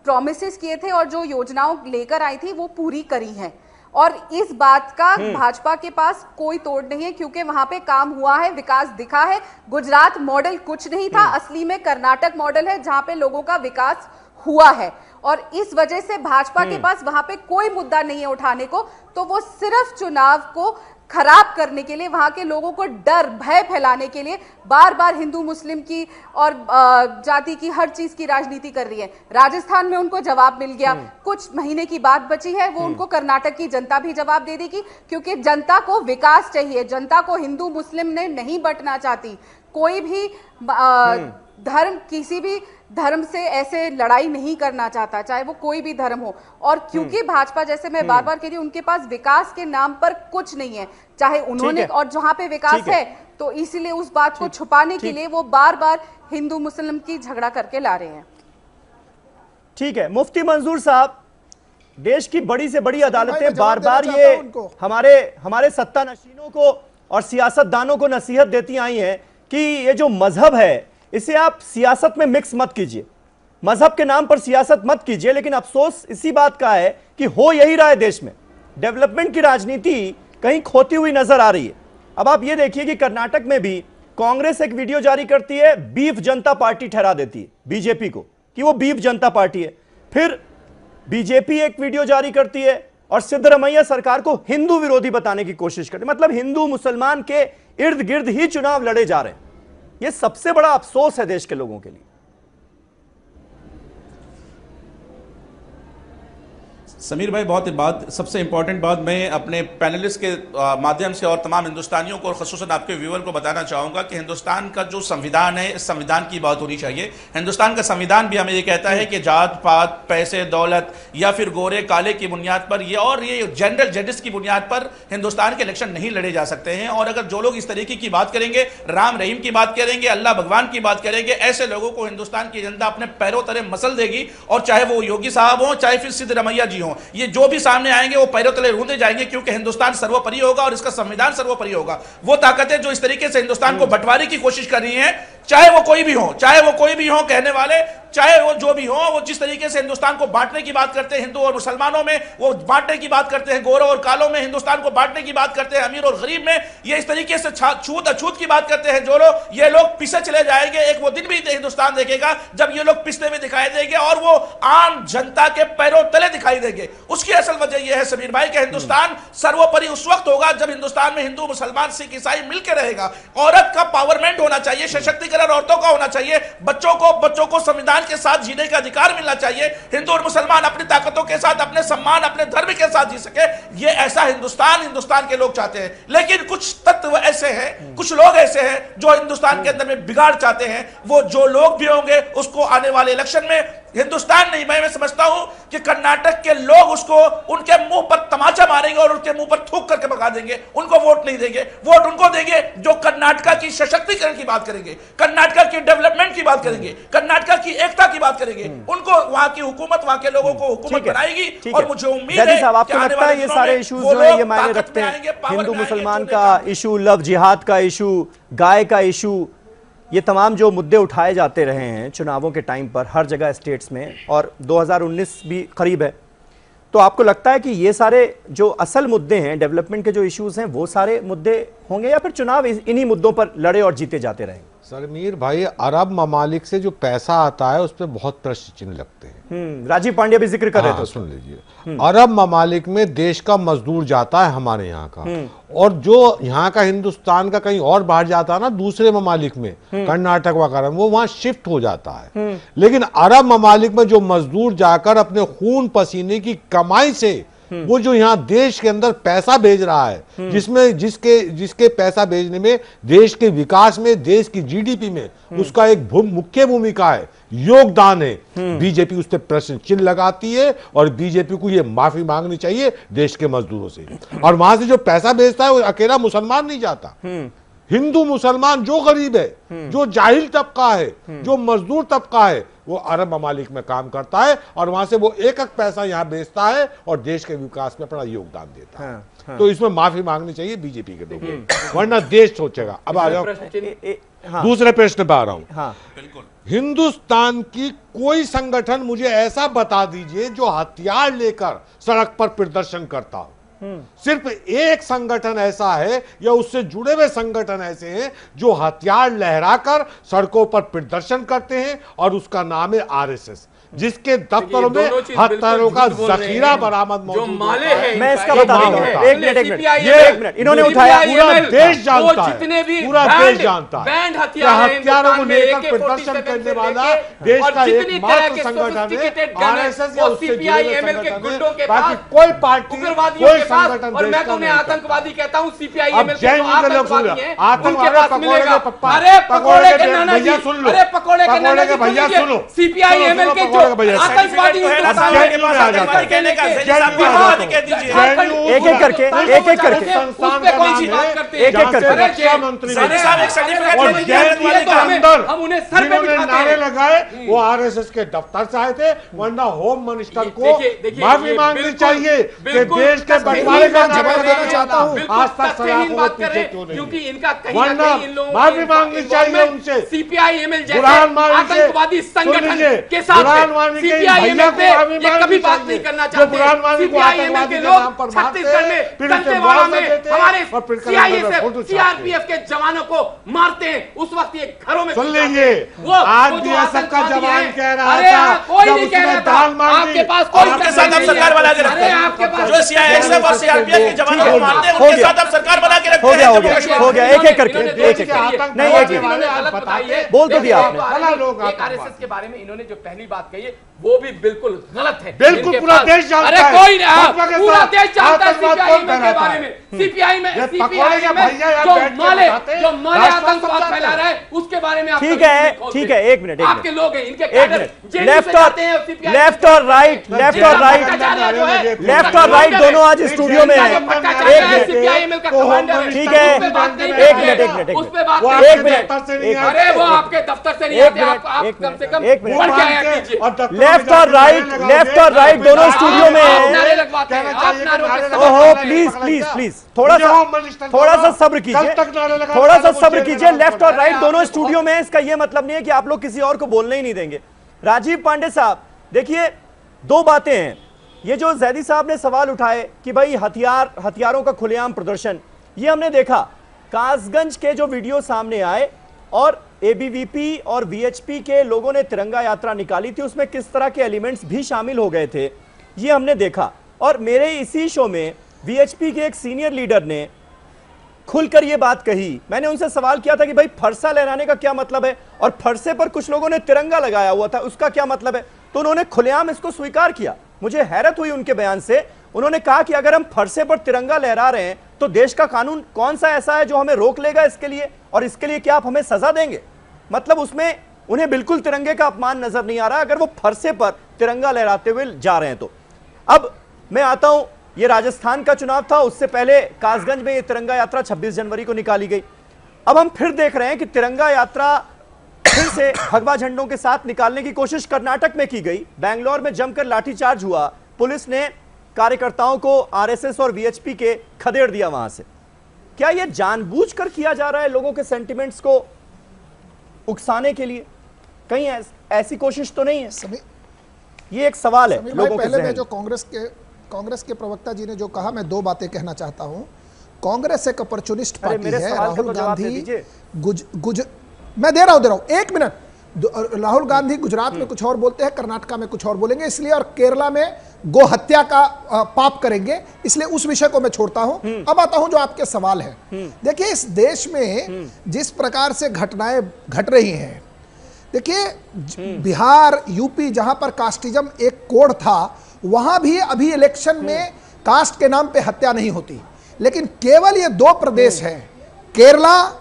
प्रॉमिसेस किए थे और जो योजनाओं लेकर आई थी, वो पूरी करी हैं। और इस बात का भाजपा के पास कोई तोड़ नहीं है, क्योंकि वहां पे काम हुआ है, विकास दिखा है। गुजरात मॉडल कुछ नहीं था, असली में कर्नाटक मॉडल है, जहां पे लोगों का विकास हुआ है। और इस वजह से भाजपा के पास वहां पे कोई मुद्दा नहीं है उठाने को, तो वो सिर्फ चुनाव को खराब करने के लिए, वहां के लोगों को डर भय फैलाने के लिए बार बार हिंदू मुस्लिम की और जाति की हर चीज की राजनीति कर रही है। राजस्थान में उनको जवाब मिल गया, कुछ महीने की बात बची है, वो उनको कर्नाटक की जनता भी जवाब दे देगी, क्योंकि जनता को विकास चाहिए, जनता को हिंदू मुस्लिम ने नहीं बंटना चाहती। कोई भी धर्म, किसी भी धर्म से ऐसे लड़ाई नहीं करना चाहता, चाहे वो कोई भी धर्म हो। और क्योंकि भाजपा, जैसे मैं बार बार कह रही हूं, उनके पास विकास के नाम पर कुछ नहीं है, चाहे उन्होंने, और जहां पे विकास है तो इसीलिए उस बात को छुपाने के लिए वो बार बार हिंदू मुस्लिम की झगड़ा करके ला रहे हैं। ठीक है, मुफ्ती मंजूर साहब, देश की बड़ी से बड़ी अदालतें बार बार ये हमारे सत्तानशीनों को और सियासतदानों को नसीहत देती आई हैं कि ये जो मजहब है, इसे आप सियासत में मिक्स मत कीजिए, मजहब के नाम पर सियासत मत कीजिए। लेकिन अफसोस इसी बात का है कि हो यही रहा है देश में, डेवलपमेंट की राजनीति कहीं खोती हुई नजर आ रही है। अब आप ये देखिए कि कर्नाटक में भी कांग्रेस एक वीडियो जारी करती है, बीफ जनता पार्टी ठहरा देती है बीजेपी को कि वो बीफ जनता पार्टी है। फिर बीजेपी एक वीडियो जारी करती है और सिद्धरमैया सरकार को हिंदू विरोधी बताने की कोशिश करती है। मतलब हिंदू मुसलमान के इर्द गिर्द ही चुनाव लड़े जा रहे हैं। यह सबसे बड़ा अफसोस है देश के लोगों के लिए। समीर भाई, सबसे इंपॉर्टेंट बात मैं अपने पैनलिस्ट के माध्यम से और तमाम हिंदुस्तानियों को और ख़ुसूसन आपके व्यूअर को बताना चाहूँगा कि हिंदुस्तान का जो संविधान है, इस संविधान की बात होनी चाहिए। हिंदुस्तान का संविधान भी हमें ये कहता है कि जात पात, पैसे, दौलत या फिर गोरे काले की बुनियाद पर ये जेंडर जेंडर्स की बुनियाद पर हिंदुस्तान के इलेक्शन नहीं लड़े जा सकते हैं। और अगर जो लोग इस तरीके की बात करेंगे, राम रहीम की बात करेंगे, अल्लाह भगवान की बात करेंगे, ऐसे लोगों को हिंदुस्तान की जनता अपने पैरों तले मसल देगी। और चाहे वो योगी साहब हों, चाहे फिर सिद्धरमैया जी हों, ये जो भी सामने आएंगे वो पैरों तले रूंधे जाएंगे, क्योंकि हिंदुस्तान सर्वोपरि होगा और इसका संविधान सर्वोपरि होगा। वो ताकतें जो इस तरीके से हिंदुस्तान को बंटवारे की कोशिश कर रही हैं, चाहे वो कोई भी हो कहने वाले, चाहे वो जो भी हो, वो जिस तरीके से हिंदुस्तान को बांटने की बात करते हैं, हिंदू और मुसलमानों में वो बांटने की बात करते हैं, गोरों और कालों में हिंदुस्तान को बांटने की बात करते हैं, अमीर और गरीब में ये इस तरीके से छूत अछूत की बात करते हैं जो लोग, ये लोग पिसे चले जाएंगे। एक वो दिन भी हिंदुस्तान देखेगा जब ये लोग पिसते हुए दिखाई देंगे और वो आम जनता के पैरों तले दिखाई देंगे। उसकी असल वजह यह है समीर भाई कि हिंदुस्तान सर्वोपरि उस वक्त होगा जब हिंदुस्तान में हिंदू, मुसलमान, सिख, ईसाई मिलकर रहेगा। औरत का पावरमेंट होना चाहिए, सशक्तिकरण औरतों का होना चाहिए, बच्चों को संविधान के साथ जीने का अधिकार मिलना चाहिए। हिंदू और मुसलमान अपनी ताकतों के साथ, अपने सम्मान, अपने धर्म के साथ जी सके। ये ऐसा हिंदुस्तान के लोग चाहते हैं। लेकिन कुछ तत्व ऐसे हैं, कुछ लोग ऐसे हैं जो हिंदुस्तान के अंदर में बिगाड़ चाहते हैं। वो जो लोग भी होंगे उसको आने वाले इलेक्शन में हिंदुस्तान नहीं, मैं समझता हूं कि कर्नाटक के लोग उसको उनके मुंह पर तमाचा मारेंगे और उनके मुंह पर थूक करके भगा देंगे। उनको वोट नहीं देंगे, वोट उनको देंगे जो कर्नाटक की सशक्तिकरण की बात करेंगे, कर्नाटक की डेवलपमेंट की बात करेंगे, कर्नाटक की एकता की बात करेंगे। उनको वहां की हुकूमत, वहां के लोगों को हुकूमत बनाएगी। और मुझे उम्मीद है आपको लगता है ये सारे इश्यूज जो है ये मायने रखते हैं? हिंदू मुसलमान का इशू, लव जिहाद का इशू, गाय का इशू, ये तमाम जो मुद्दे उठाए जाते रहे हैं चुनावों के टाइम पर हर जगह स्टेट्स में, और 2019 भी करीब है, तो आपको लगता है कि ये सारे जो असल मुद्दे हैं, डेवलपमेंट के जो इश्यूज हैं, वो सारे मुद्दे होंगे या फिर चुनाव इन्हीं मुद्दों पर लड़े और जीते जाते रहेंगे? समीर भाई, अरब ममालिक से जो पैसा आता है उस पर बहुत प्रश्न चिन्ह लगते हैं। राजीव पांड्या भी जिक्र कर रहे थे। सुन लीजिए, अरब ममालिक में देश का मजदूर जाता है हमारे यहाँ का, और जो यहाँ का हिंदुस्तान का कहीं और बाहर जाता है ना दूसरे ममालिक में, कर्नाटक वगैरह, वो वहां शिफ्ट हो जाता है। लेकिन अरब ममालिक में जो मजदूर जाकर अपने खून पसीने की कमाई से वो जो यहाँ देश के अंदर पैसा भेज रहा है, जिसमें जिसके पैसा भेजने में देश के विकास में, देश की जीडीपी में उसका एक मुख्य भूमिका है, योगदान है, बीजेपी उस पर प्रश्न चिन्ह लगाती है और बीजेपी को ये माफी मांगनी चाहिए देश के मजदूरों से। और वहां से जो पैसा भेजता है वो अकेला मुसलमान नहीं जाता, हिंदू मुसलमान जो गरीब है, जो जाहिल तबका है, जो मजदूर तबका है, वो अरब ममालिक में काम करता है और वहां से वो एक एक पैसा यहाँ बेचता है और देश के विकास में अपना योगदान देता है। तो इसमें माफी मांगनी चाहिए बीजेपी के लोगों, वरना देश सोचेगा। अब आ जाओ दूसरे प्रश्न पे आ रहा हूं। हिंदुस्तान की कोई संगठन मुझे ऐसा बता दीजिए जो हथियार लेकर सड़क पर प्रदर्शन करता हो। सिर्फ एक संगठन ऐसा है या उससे जुड़े हुए संगठन ऐसे हैं जो हथियार लहराकर सड़कों पर प्रदर्शन करते हैं और उसका नाम है आरएसएस, जिसके दफ्तरों में हथियारों का जखीरा बरामद मौजूद है। मैं इसका बता देता हूं, एक मिनट इन्होंने उठाया, पूरा देश जानता है, पूरा देश जानता है कि हथियारों को लेकर प्रदर्शन करने वाला देश का एकमात्र संगठन है आरएसएस या उससे जुड़े हुए संगठन। बाकी कोई पार्टी, कोई संगठन, और मैं तो उन्हें आतंकवादी कहता हूं, सीपीआईएम आतंकवादी के पकौड़े के भैया सुन लो, पकौड़े के भैया सुनो, सीपीआईएम के आतंकवादी एक करके हम उन्हें नारे लगाए वो आरएसएस के दफ्तर से आए थे, वरना होम मिनिस्टर को माफी मांगनी चाहिए कि देश के बंटवारे का जवाब देना चाहता हूँ। आज तक सलाह बात कर रहे हैं क्योंकि इनका वरना माफी मांगनी चाहिए उनसे। सीपीआईएम जैसे आतंकवादी संगठन के साथ सीपीआईएम पे ये कभी बात नहीं करना चाहते। सीपीआईएम के लोग छत्तीसगढ़ में दंतेवाड़ा में हमारे सीआरपीएफ के जवानों को मारते हैं, उस वक्त ये घरों में सुन लीजिए, आज भी सबका जवान कह रहा था, कोई नहीं कह रहा था, आपके पास कोई आपके साथ अब सरकार बना के रखते हैं, जो सीआईएसएफ और सीआरपीएफ के जवानों को मारते हैं उनके साथ अब सरकार बना के रखते हैं। हो गया एक करके, नहीं एक बोल तो दिया आपने। आरएसएस के बारे में इन्होंने जो पहली बात कही है वो भी बिल्कुल गलत है। बिल्कुल पूरा देश जानता है। अरे कोई नहीं, पूरा देश जानता है सीपीआईएम के बारे में। सीपीआई में जो माले आतंकवाद फैला रहा है उसके बारे में ठीक है एक मिनट, आपके लोग हैं, इनके कैडर लेफ्ट और राइट दोनों आज स्टूडियो में है। सीपीआईएम का कमांडर, ठीक है एक मिनट उस पे बात अरे वो आपके दफ्तर से नहीं आते, आप कम से कम पढ़ के आया कीजिए। लेफ्ट और राइट दोनों स्टूडियो में है। ओहो प्लीज थोड़ा सा सब्र कीजिए, लेफ्ट और राइट दोनों स्टूडियो में है। इसका यह मतलब नहीं है कि आप लोग किसी और को बोलने ही नहीं देंगे। राजीव पांडे साहब देखिए, दो बातें हैं। ये जो जैदी साहब ने सवाल उठाए कि भाई हथियारों का खुलेआम प्रदर्शन, ये हमने देखा कासगंज के जो वीडियो सामने आए और एबीवीपी और वीएचपी के लोगों ने तिरंगा यात्रा निकाली थी, उसमें किस तरह के एलिमेंट्स भी शामिल हो गए थे ये हमने देखा। और मेरे इसी शो में वीएचपी के एक सीनियर लीडर ने खुलकर ये बात कही। मैंने उनसे सवाल किया था कि भाई फरसा लहराने का क्या मतलब है, और फरसे पर कुछ लोगों ने तिरंगा लगाया हुआ था, उसका क्या मतलब है? तो उन्होंने खुलेआम इसको स्वीकार किया। मुझे हैरत हुई उनके बयान से। उन्होंने कहा कि अगर हम फरसे पर तिरंगा लहरा रहे हैं तो देश का कानून कौन सा ऐसा है जो हमें रोक लेगा इसके लिए, और इसके लिए क्या आप हमें सजा देंगे? मतलब उसमें उन्हें बिल्कुल तिरंगे का अपमान नजर नहीं आ रहा अगर वो फरसे पर तिरंगा लहराते हुए जा रहे हैं तो। अब मैं आता हूं, ये राजस्थान का चुनाव था, उससे पहले कासगंज में ये तिरंगा यात्रा 26 जनवरी को निकाली गई। अब हम फिर देख रहे हैं कि तिरंगा यात्रा फिर से भगवा झंडों के साथ निकालने की कोशिश कर्नाटक में की गई। बेंगलोर में जमकर लाठीचार्ज हुआ, पुलिस ने कार्यकर्ताओं को आरएसएस और वीएचपी के खदेड़ दिया वहां से। क्या यह जानबूझकर किया जा रहा है लोगों के सेंटिमेंट्स को उकसाने के लिए? कहीं ऐसी कोशिश तो नहीं है? ये एक सवाल है लोगों के पहले मैं जो कांग्रेस के कांग्रेस के प्रवक्ता जी ने जो कहा, मैं दो बातें कहना चाहता हूं। कांग्रेस एक अपॉर्चुनिस्ट पार्टी है। राहुल गांधी मैं दे रहा हूं 1 मिनट। राहुल गांधी गुजरात में कुछ और बोलते हैं, कर्नाटका में कुछ और बोलेंगे, इसलिए, और केरला में गो हत्या का पाप करेंगे, इसलिए उस विषय को मैं छोड़ता हूं। अब आता हूं जो आपके सवाल है। देखिए, इस देश में जिस प्रकार से घटनाएं घट रही हैं, देखिए बिहार, यूपी, जहां पर कास्टिज्म एक कोड था, वहां भी अभी इलेक्शन में कास्ट के नाम पे हत्या नहीं होती। लेकिन केवल ये 2 प्रदेश हैं, केरला,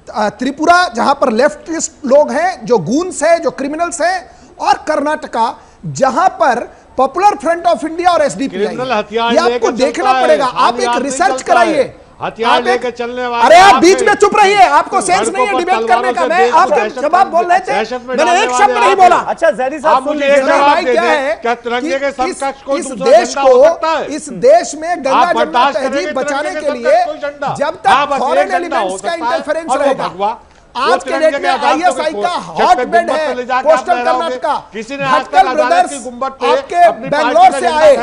त्रिपुरा, जहां पर लेफ्टिस्ट लोग हैं, जो गूंस हैं, जो क्रिमिनल्स हैं, और कर्नाटका, जहां पर पॉपुलर फ्रंट ऑफ इंडिया और एसडीपीआई, ये आपको देखना पड़ेगा। आप एक रिसर्च कराइए, हथियार लेकर चलने वाले। अरे आप बीच में चुप रहिए, आपको सेंस नहीं है डिबेट करने का। मैं आपके जवाब बोल रहे थे, मैंने एक शब्द नहीं बोला। अच्छा ज़ैदी साहब, भाई क्या है कि इस देश में गंगा जमुना तहजीब बचाने के लिए जब तक फॉरेन एलिमेंट्स का इंटरफेरेंस रहेगा, आज के डेट में आईएसआई का हॉट बेड है कोस्टल कर्नाटका। भटकल ब्रदर्स आपके बेंगलोर से आए,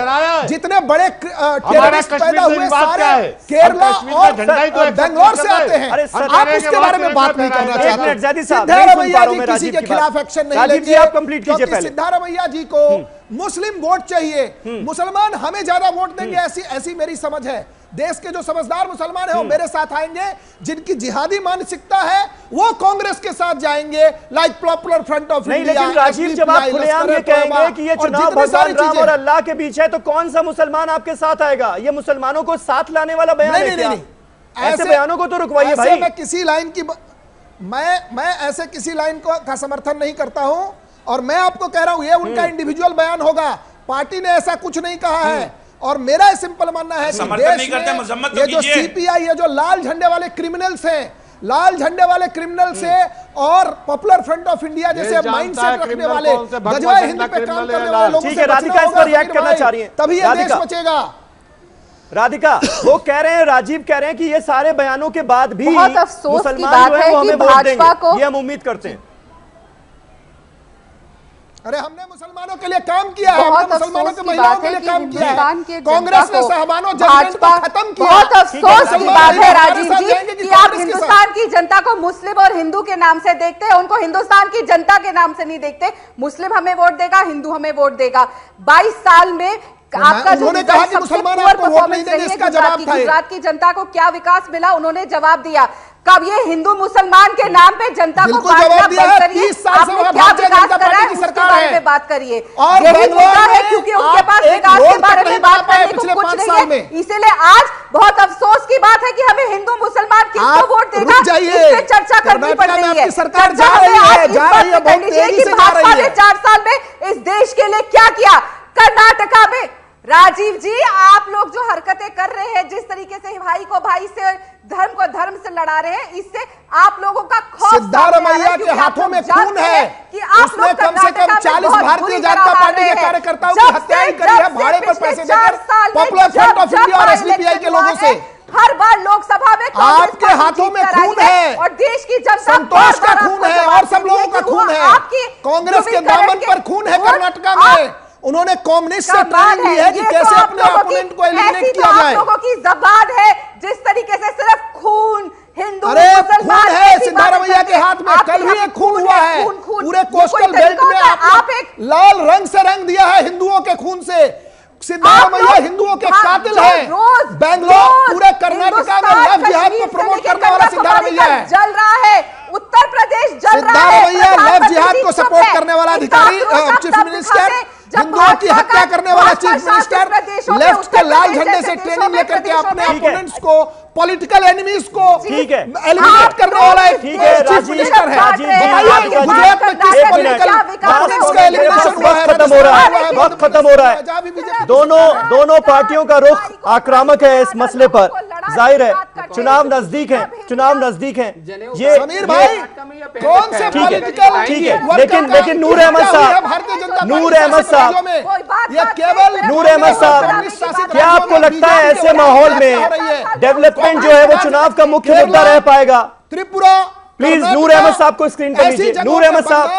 जितने बड़े टेररिस्ट पैदा हुए सारे केरला और बेंगलोर से आते हैं। आप उसके बारे में बात नहीं करना चाहते। सिद्धारमैया जी किसी के खिलाफ एक्शन नहीं लेंगे, क्योंकि सिद्धारमैया जी को मुस्लिम वोट चाहिए, मुसलमान हमें ज्यादा वोट देंगे, ऐसी मेरी समझ है। देश के जो समझदार मुसलमान हैं वो मेरे साथ आएंगे, जिनकी जिहादी मानसिकता है वो कांग्रेस के साथ जाएंगे, like popular front of India. लेकिन राजीव, जब आप खुलेआम ये कहेंगे कि ये चुनाव भगवान राम और अल्लाह के बीच है, तो कौन सा मुसलमान आपके साथ आएगा? ये मुसलमानों को साथ लाने वाला बयान है क्या? ऐसे बयानों को तो रुकवाइए भाई। मैं किसी लाइन की मैं ऐसे किसी लाइन का समर्थन नहीं करता हूं, और मैं आपको कह रहा हूं ये उनका इंडिविजुअल बयान होगा, पार्टी ने ऐसा कुछ नहीं कहा है। और मेरा सिंपल मानना है कि देश में ये जो सीपीआई, ये जो लाल झंडे वाले क्रिमिनल्स हैं, लाल झंडे वाले क्रिमिनल्स से और पॉपुलर फ्रंट ऑफ इंडिया जैसे माइंडसेट रखने वाले, गजवाए हिंद पे काम करने वाले लोगों से राधिका इस पर रिएक्ट करना चाह रही है, तभी ये देश बचेगा। राधिका, वो कह रहे हैं, राजीव कह रहे हैं कि ये सारे बयानों के बाद भी बहुत अफसोस की मुसलमान बात जो है वो हमें वोट देंगे, ये हम उम्मीद करते हैं। अरे हमने मुसलमानों के लिए काम किया है, हमने मुसलमानों के महिलाओं के लिए काम किया है। कांग्रेस ने साहबानो जनगणना को खत्म किया। बहुत अफसोस की बात है राजीव जी कि आप हिंदुस्तान की जनता को मुस्लिम और हिंदू के नाम से देखते हैं, उनको हिंदुस्तान की जनता के नाम से नहीं देखते। मुस्लिम हमें वोट देगा, हिंदू हमें वोट देगा। 22 साल में आपका जो कहा कि मुसलमान आपको वोट नहीं देंगे, इसका जवाब था गुजरात की जनता को क्या विकास मिला, उन्होंने जवाब दिया। कब ये हिंदू मुसलमान के नाम पे जनता को बांटना बंद करिए, आपने क्या विकास करा है उसके बारे में बात करिए। यही मुद्दा है, क्योंकि उनके पास विकास के बारे में बात करने को कुछ नहीं है। इसीलिए आज बहुत अफसोस की बात है कि हमें हिंदू मुसलमान किसको वोट देगा इस पे चर्चा करनी पड़ रही है। सरकार जा रही है, जा रही है, बहुत तेजी से जा रही है। 4 साल में इस देश के लिए क्या किया? कर्नाटका में राजीव जी, आप लोग जो हरकतें कर रहे हैं, जिस तरीके से भाई को भाई से, धर्म को धर्म से लड़ा रहे हैं, इससे आप लोगों का खौफ सिद्धारमैया के हाथों में खून है कि आप उसने कम से कम 40 भारतीय जनता पार्टी के कार्यकर्ताओं की हत्याएं करी है, भाड़े पर पैसे देकर पॉपुलर फ्रंट ऑफ इंडिया और एसडीपीआई के लोगों से। हर बार लोकसभा में आपके हाथों में खून है और देश की जनता, संतोष का खून है और सब लोगों का खून है। कांग्रेस के दामन पर खून है कर्नाटका में। उन्होंने कम्युनिस्ट से ट्रेनिंग ली है कि कैसे अपने ओपोनेंट को एलिमिनेट किया जाए। आप लोगों की जबान है जिस तरीके से सिर्फ खून, हिंदू अरे खून है सिद्धारमैया के हाथ में, कल भी एक खून हुआ है पूरे कोस्टल बेल्ट में। आप एक लाल रंग से रंग दिया है हिंदुओं के खून से। सिद्धारमैया हिंदुओं के कातिल है। बेंगलोर, पूरे कर्नाटका में लव जिहाद को प्रमोट करने वाला सिद्धारमैया है। जल रहा है उत्तर प्रदेश, जल रहा है। सिद्धारमैया लव जिहाद को सपोर्ट करने वाला अधिकारी, चीफ मिनिस्टर, हिंदुओं की हत्या करने वाला चीफ मिनिस्टर, लेफ्ट के लाल झंडे से ट्रेनिंग लेकर के अपने ओपोनेंट्स को, पॉलिटिकल एनिमीज को एलिमिनेट करने वाला एक चीफ मिनिस्टर है। गुजरात में किस पॉलिटिकल ओपोनेंट्स का एलिमिनेशन हुआ है? खत्म हो रहा है, वक्त खत्म हो रहा है। दोनों पार्टियों का रुख आक्रामक है इस मसले पर। जाहिर है चुनाव नजदीक है, चुनाव नजदीक है। ये समीर भाई कौन से पॉलिटिकल, ठीक है, लेकिन नूर अहमद साहब, नूर अहमद साहब, ये केवल नूर अहमद साहब, क्या आपको लगता है ऐसे माहौल में डेवलपमेंट जो है वो चुनाव का मुख्य मुद्दा रह पाएगा? त्रिपुरा, प्लीज नूर अहमद साहब को स्क्रीन पर लीजिए। नूर अहमद साहब,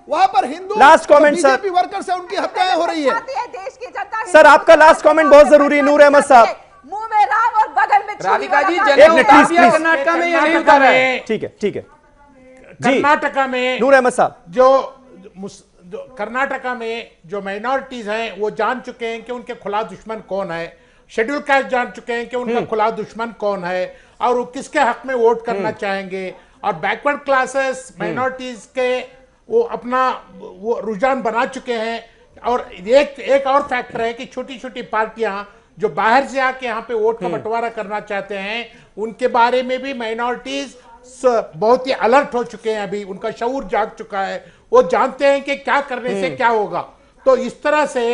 वहां पर Hindu last comment sir, BJP worker से उनकी हत्याएं हो रही है। देश की जनता सर आपका लास्ट कमेंट बहुत जरूरी है। नूर अहमद साहब, मुंह में राम और बगल में राधिका जी, कर्नाटका में ये नहीं उतर रहे हैं। ठीक है ठीक है कर्नाटका में नूर अहमद साहब, जो कर्नाटका में जो माइनॉरिटीज हैं वो जान चुके हैं कि उनके खुला दुश्मन कौन है, शेड्यूल कास्ट जान चुके हैं कि उनका खुला दुश्मन कौन है और वो किसके हक में वोट करना चाहेंगे, और बैकवर्ड क्लासेस माइनॉरिटीज के वो अपना वो रुझान बना चुके हैं। और एक और फैक्टर है कि छोटी छोटी पार्टियां जो बाहर से आके यहाँ पे वोट का बंटवारा करना चाहते हैं, उनके बारे में भी माइनॉरिटीज बहुत ही अलर्ट हो चुके हैं। अभी उनका शऊर जाग चुका है, वो जानते हैं कि क्या करने से क्या होगा। तो इस तरह से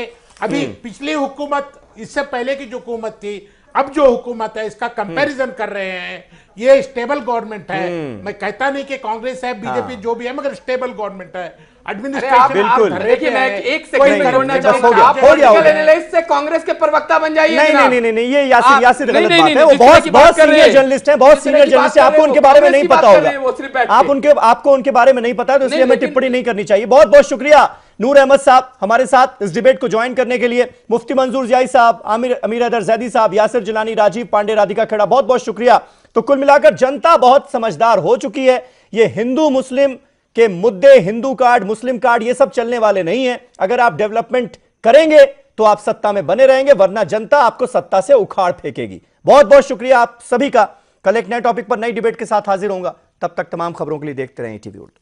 अभी पिछली हुकूमत, इससे पहले की जो हुकूमत थी, अब जो हुकूमत है, इसका कंपैरिजन कर रहे हैं। ये स्टेबल गवर्नमेंट है। मैं कहता नहीं कि कांग्रेस है, बीजेपी जो भी है, मगर स्टेबल गवर्नमेंट है। बिल्कुल। देखिए मैं एक सेकंड जोड़ना चाहूंगा, आप पॉलिटिकल एनालिस्ट से कांग्रेस के प्रवक्ता बन जाइए। नहीं, ये यासिर गलत बात है। वो बहुत सीनियर जर्नलिस्ट हैं, बहुत सीनियर जर्नलिस्ट हैं, आपको उनके बारे में नहीं पता होगा, आपको उनके बारे में नहीं पता है, तो इसलिए हमें टिप्पणी नहीं करनी चाहिए। बहुत बहुत शुक्रिया नूर अहमद साहब हमारे साथ इस डिबेट को ज्वाइन करने के लिए। मुफ्ती मंजूर जियाई साहब, अमीर हैदर जैदी साहब, यासिर जिलानी, राजीव पांडे, राधिका खेड़ा, बहुत बहुत शुक्रिया। तो कुल मिलाकर जनता बहुत समझदार हो चुकी है। ये हिंदू मुस्लिम के मुद्दे, हिंदू कार्ड, मुस्लिम कार्ड, ये सब चलने वाले नहीं है। अगर आप डेवलपमेंट करेंगे तो आप सत्ता में बने रहेंगे, वरना जनता आपको सत्ता से उखाड़ फेंकेगी। बहुत बहुत शुक्रिया आप सभी का। कल एक नए टॉपिक पर नई डिबेट के साथ हाजिर होऊंगा। तब तक तमाम खबरों के लिए देखते रहें टीवी उर्दू।